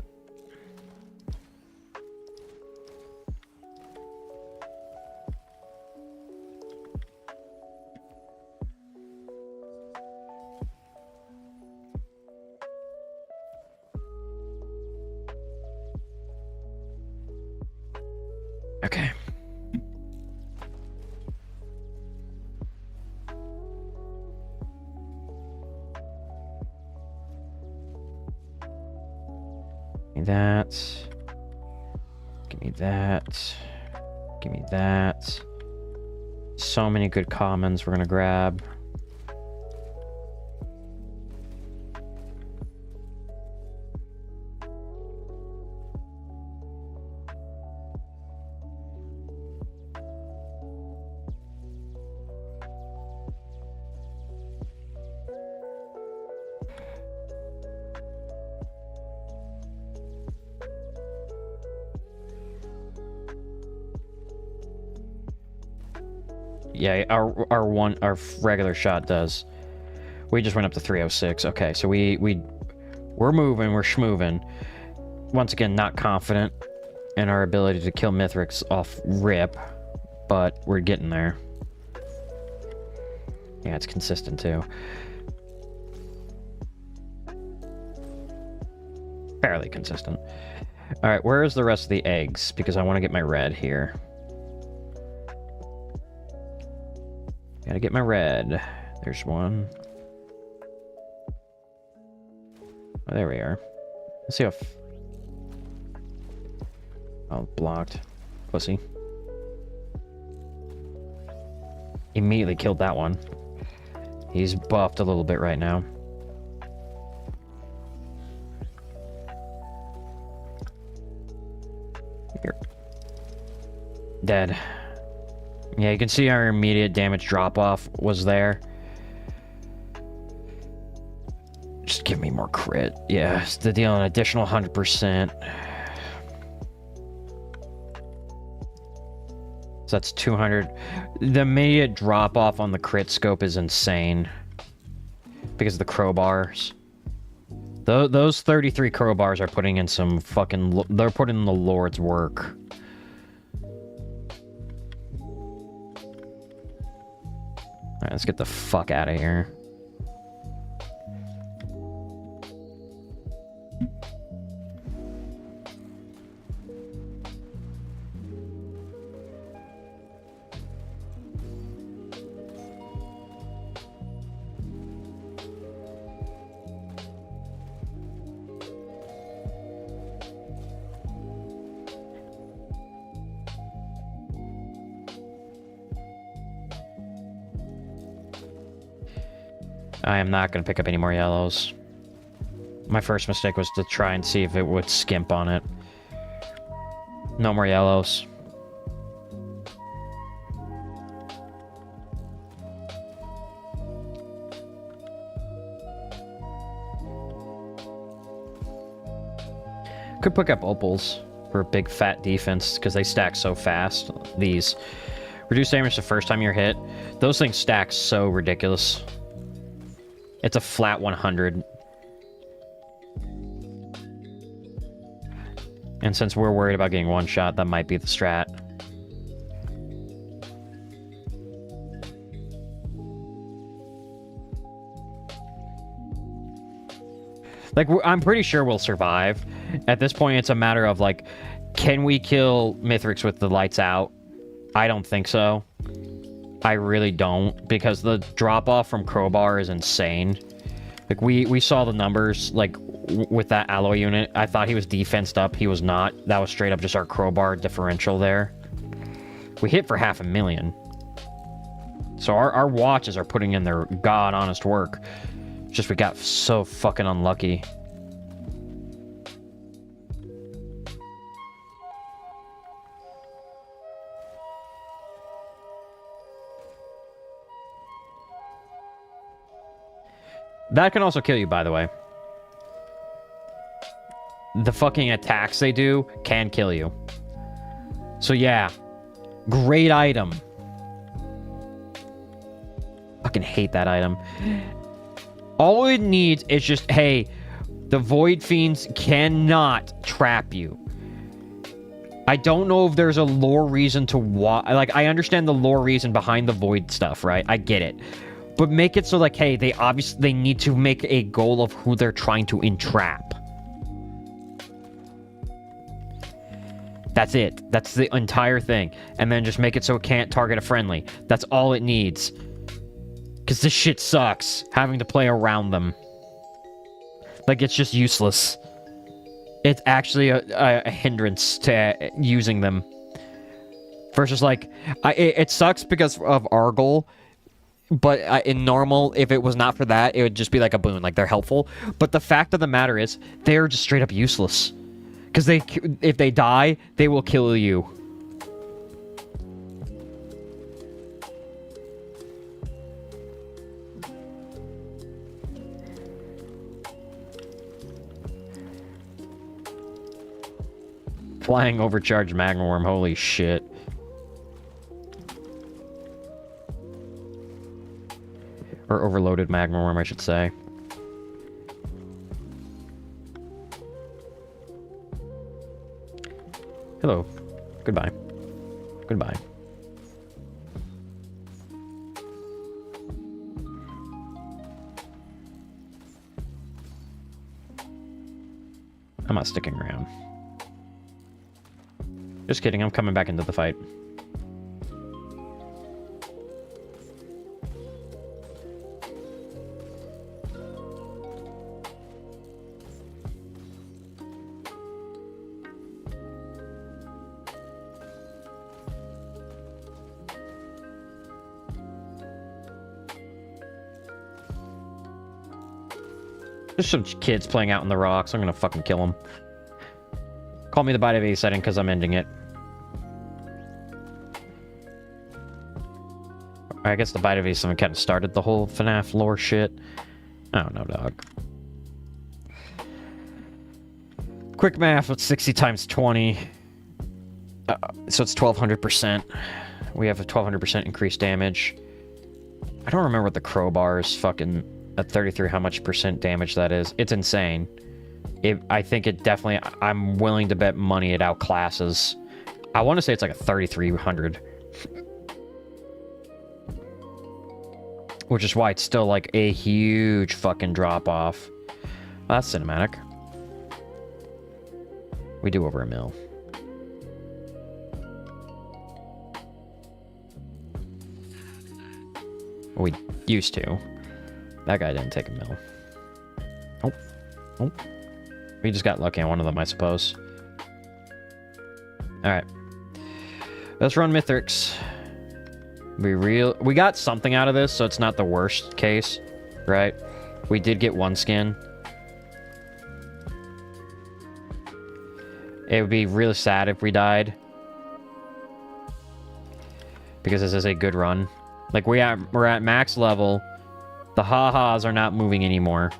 Okay. Give me that. Give me that. Give me that. So many good commons we're gonna grab. Yeah, our regular shot does. We just went up to 306. Okay, so we're moving, we're schmoving. Once again, not confident in our ability to kill Mithrix off rip, but we're getting there. Yeah, it's consistent too. Fairly consistent. All right, where is the rest of the eggs? Because I want to get my red here. Gotta get my red. There's one. Oh, there we are. Let's see if... Oh, blocked. Pussy. Immediately killed that one. He's buffed a little bit right now. Here. Dead. Yeah, you can see our immediate damage drop-off was there. Just give me more crit. Yeah, to deal an additional 100%. So that's 200. The immediate drop off on the crit scope is insane. Because of the crowbars. Those 33 crowbars are putting in some fucking... They're putting in the Lord's work. Alright, let's get the fuck out of here. I am not going to pick up any more yellows. My first mistake was to try and see if it would skimp on it. No more yellows. Could pick up opals for a big fat defense because they stack so fast. These. Reduce damage the first time you're hit. Those things stack so ridiculous. It's a flat 100. And since we're worried about getting one shot, that might be the strat. Like, I'm pretty sure we'll survive. At this point, it's a matter of, like, can we kill Mithrix with the lights out? I don't think so. I really don't, because the drop-off from crowbar is insane. Like, we saw the numbers, like, with that alloy unit. I thought he was defensed up. He was not. That was straight up just our crowbar differential there. We hit for 500,000. So our watches are putting in their god-honest work. Just we got so fucking unlucky. That can also kill you, by the way. The fucking attacks they do can kill you. So yeah. Great item. Fucking hate that item. All it needs is just, hey, the Void Fiends cannot trap you. I don't know if there's a lore reason to why. Like, I understand the lore reason behind the Void stuff, right? I get it. But make it so, like, hey, they need to make a goal of who they're trying to entrap. That's it. That's the entire thing. And then just make it so it can't target a friendly. That's all it needs. Because this shit sucks, having to play around them. Like, it's just useless. It's actually a hindrance to using them. Versus, like, it sucks because of our goal. But in normal, if it was not for that, it would just be like a boon. Like, they're helpful. But the fact of the matter is, they're just straight up useless. Because if they die, they will kill you. Flying overcharged magma worm, holy shit. Or overloaded magma worm, I should say. Hello. Goodbye. Goodbye. I'm not sticking around. Just kidding, I'm coming back into the fight. There's some kids playing out in the rocks. I'm gonna fucking kill them. Call me the bite of a setting because I'm ending it. I guess the bite of a something kind of started the whole FNAF lore shit. I don't know, dog. Quick math, it's 60 times 20. So it's 1200%. We have a 1200% increased damage. I don't remember what the crowbar is fucking at 33, how much percent damage that is. It's insane. I think it definitely... I'm willing to bet money it outclasses. I want to say it's like a 3300. Which is why it's still like a huge fucking drop-off. Well, that's cinematic. We do over a mil. Well, we used to. That guy didn't take a mil. Oh. Oh. We just got lucky on one of them, I suppose. Alright. Let's run Mithrix. We got something out of this, so it's not the worst case, right? We did get one skin. It would be really sad if we died. Because this is a good run. Like, we're at max level. The ha-has are not moving anymore.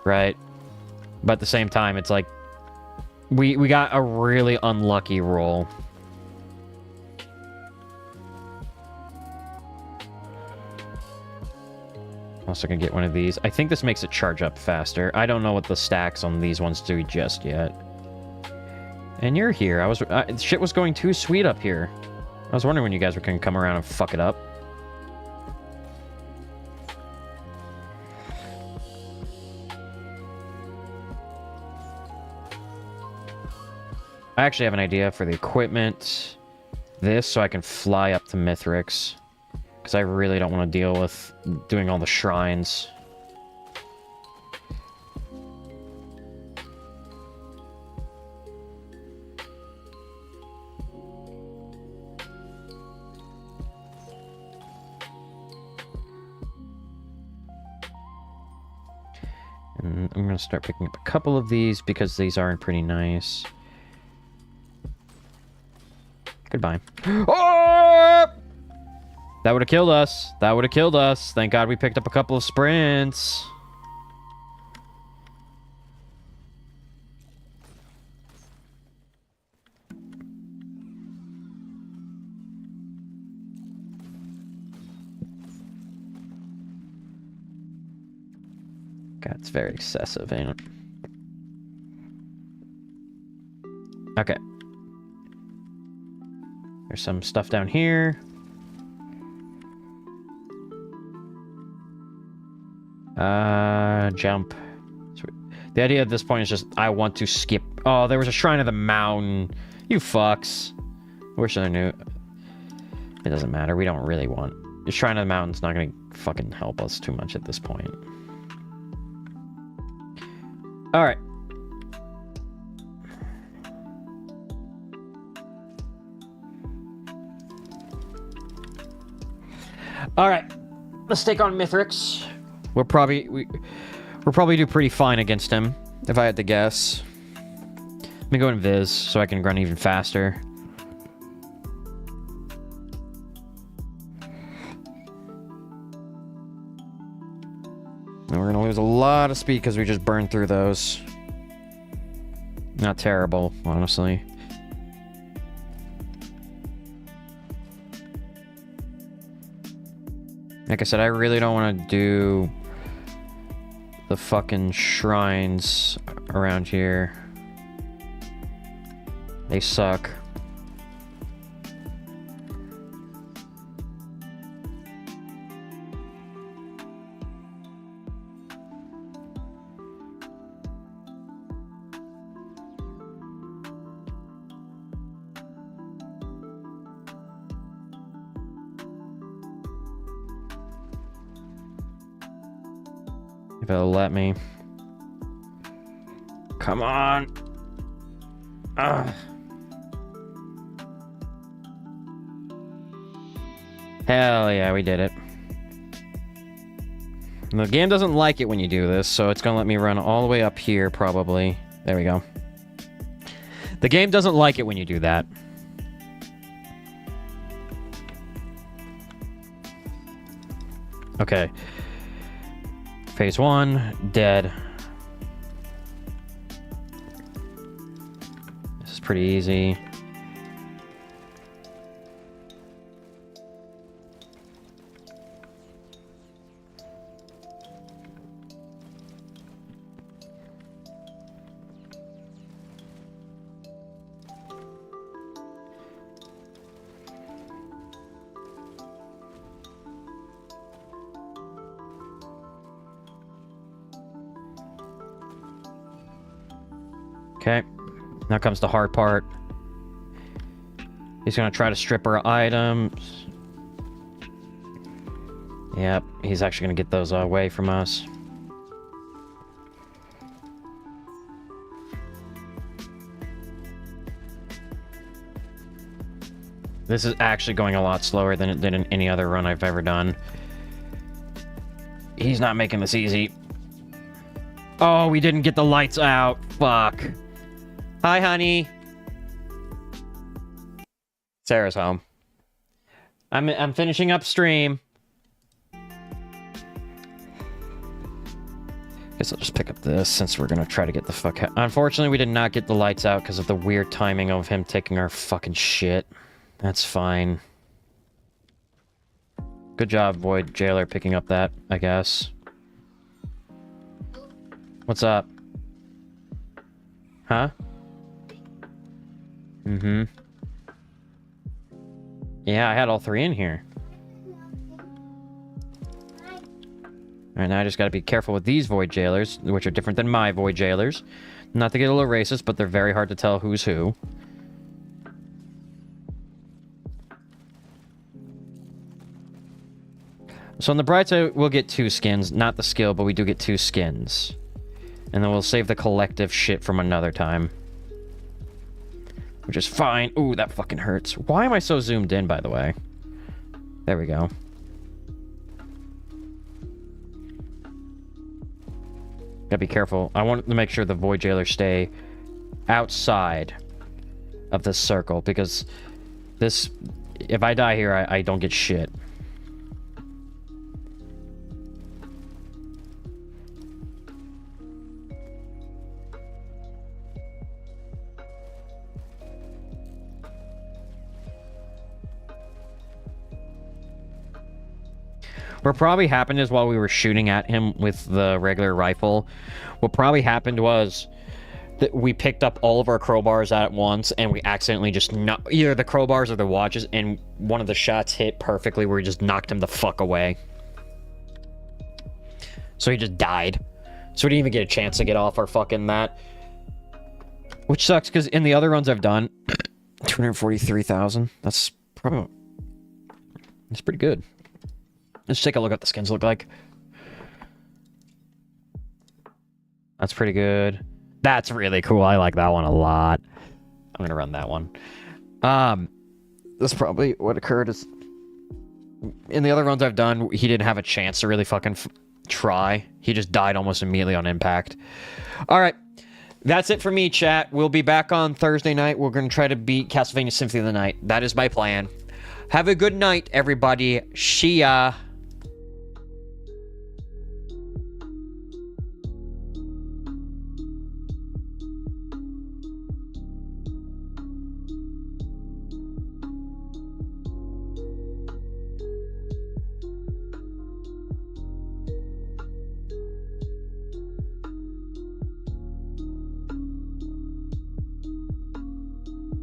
Right? But at the same time, it's like... We got a really unlucky roll. Also gonna get one of these. I think this makes it charge up faster. I don't know what the stacks on these ones do just yet. And you're here. Shit was going too sweet up here. I was wondering when you guys were gonna come around and fuck it up. I actually have an idea for the equipment. This, so I can fly up to Mithrix. Because I really don't want to deal with doing all the shrines. And I'm going to start picking up a couple of these because these aren't pretty nice. Goodbye. Oh! That would have killed us. That would have killed us. Thank God we picked up a couple of sprints. God, it's very excessive, ain't it? Okay. There's some stuff down here. Jump. The idea at this point is just, I want to skip. Oh, there was a shrine of the mountain. You fucks. I wish I knew. It doesn't matter. We don't really want. The shrine of the mountain's not gonna fucking help us too much at this point. Alright. Alright. Let's take on Mithrix. We'll probably do pretty fine against him, if I had to guess. Let me go in Viz so I can run even faster. And we're gonna lose a lot of speed because we just burned through those. Not terrible, honestly. Like I said, I really don't want to do the fucking shrines around here. They suck. If it'll let me. Come on. Ugh. Hell yeah, we did it. The game doesn't like it when you do this, so it's gonna let me run all the way up here, probably. There we go. The game doesn't like it when you do that. Okay. Phase 1, dead. pretty easy. Okay, now comes the hard part. He's gonna try to strip our items. Yep, he's actually gonna get those away from us. This is actually going a lot slower than it did in any other run I've ever done. He's not making this easy. Oh, we didn't get the lights out. Fuck. Hi, honey. Sarah's home. I'm finishing up stream. Guess I'll just pick up this since we're gonna try to get the fuck out. Unfortunately, we did not get the lights out because of the weird timing of him taking our fucking shit. That's fine. Good job, Void Jailer, picking up that, I guess. What's up? Huh? Mm-hmm. Yeah, I had all three in here. Alright, now I just gotta be careful with these Void Jailers, which are different than my Void Jailers. Not to get a little racist, but they're very hard to tell who's who. So on the bright side, we'll get 2 skins. Not the skill, but we do get 2 skins. And then we'll save the collective shit from another time. Which is fine. Ooh, that fucking hurts. Why am I so zoomed in, by the way? There we go. Gotta be careful. I want to make sure the Void Jailers stay outside of this circle, because this... If I die here, I don't get shit. What probably happened is while we were shooting at him with the regular rifle, what probably happened was that we picked up all of our crowbars at once and we accidentally just either the crowbars or the watches, and one of the shots hit perfectly where we just knocked him the fuck away. So he just died. So we didn't even get a chance to get off our fucking that. Which sucks, because in the other runs I've done, 243,000. That's probably... That's pretty good. Let's take a look at what the skins look like. That's pretty good. That's really cool. I like that one a lot. I'm gonna run that one. That's probably what occurred is... In the other runs I've done, he didn't have a chance to really fucking try. He just died almost immediately on impact. Alright. That's it for me, chat. We'll be back on Thursday night. We're gonna try to beat Castlevania Symphony of the Night. That is my plan. Have a good night, everybody. Shia.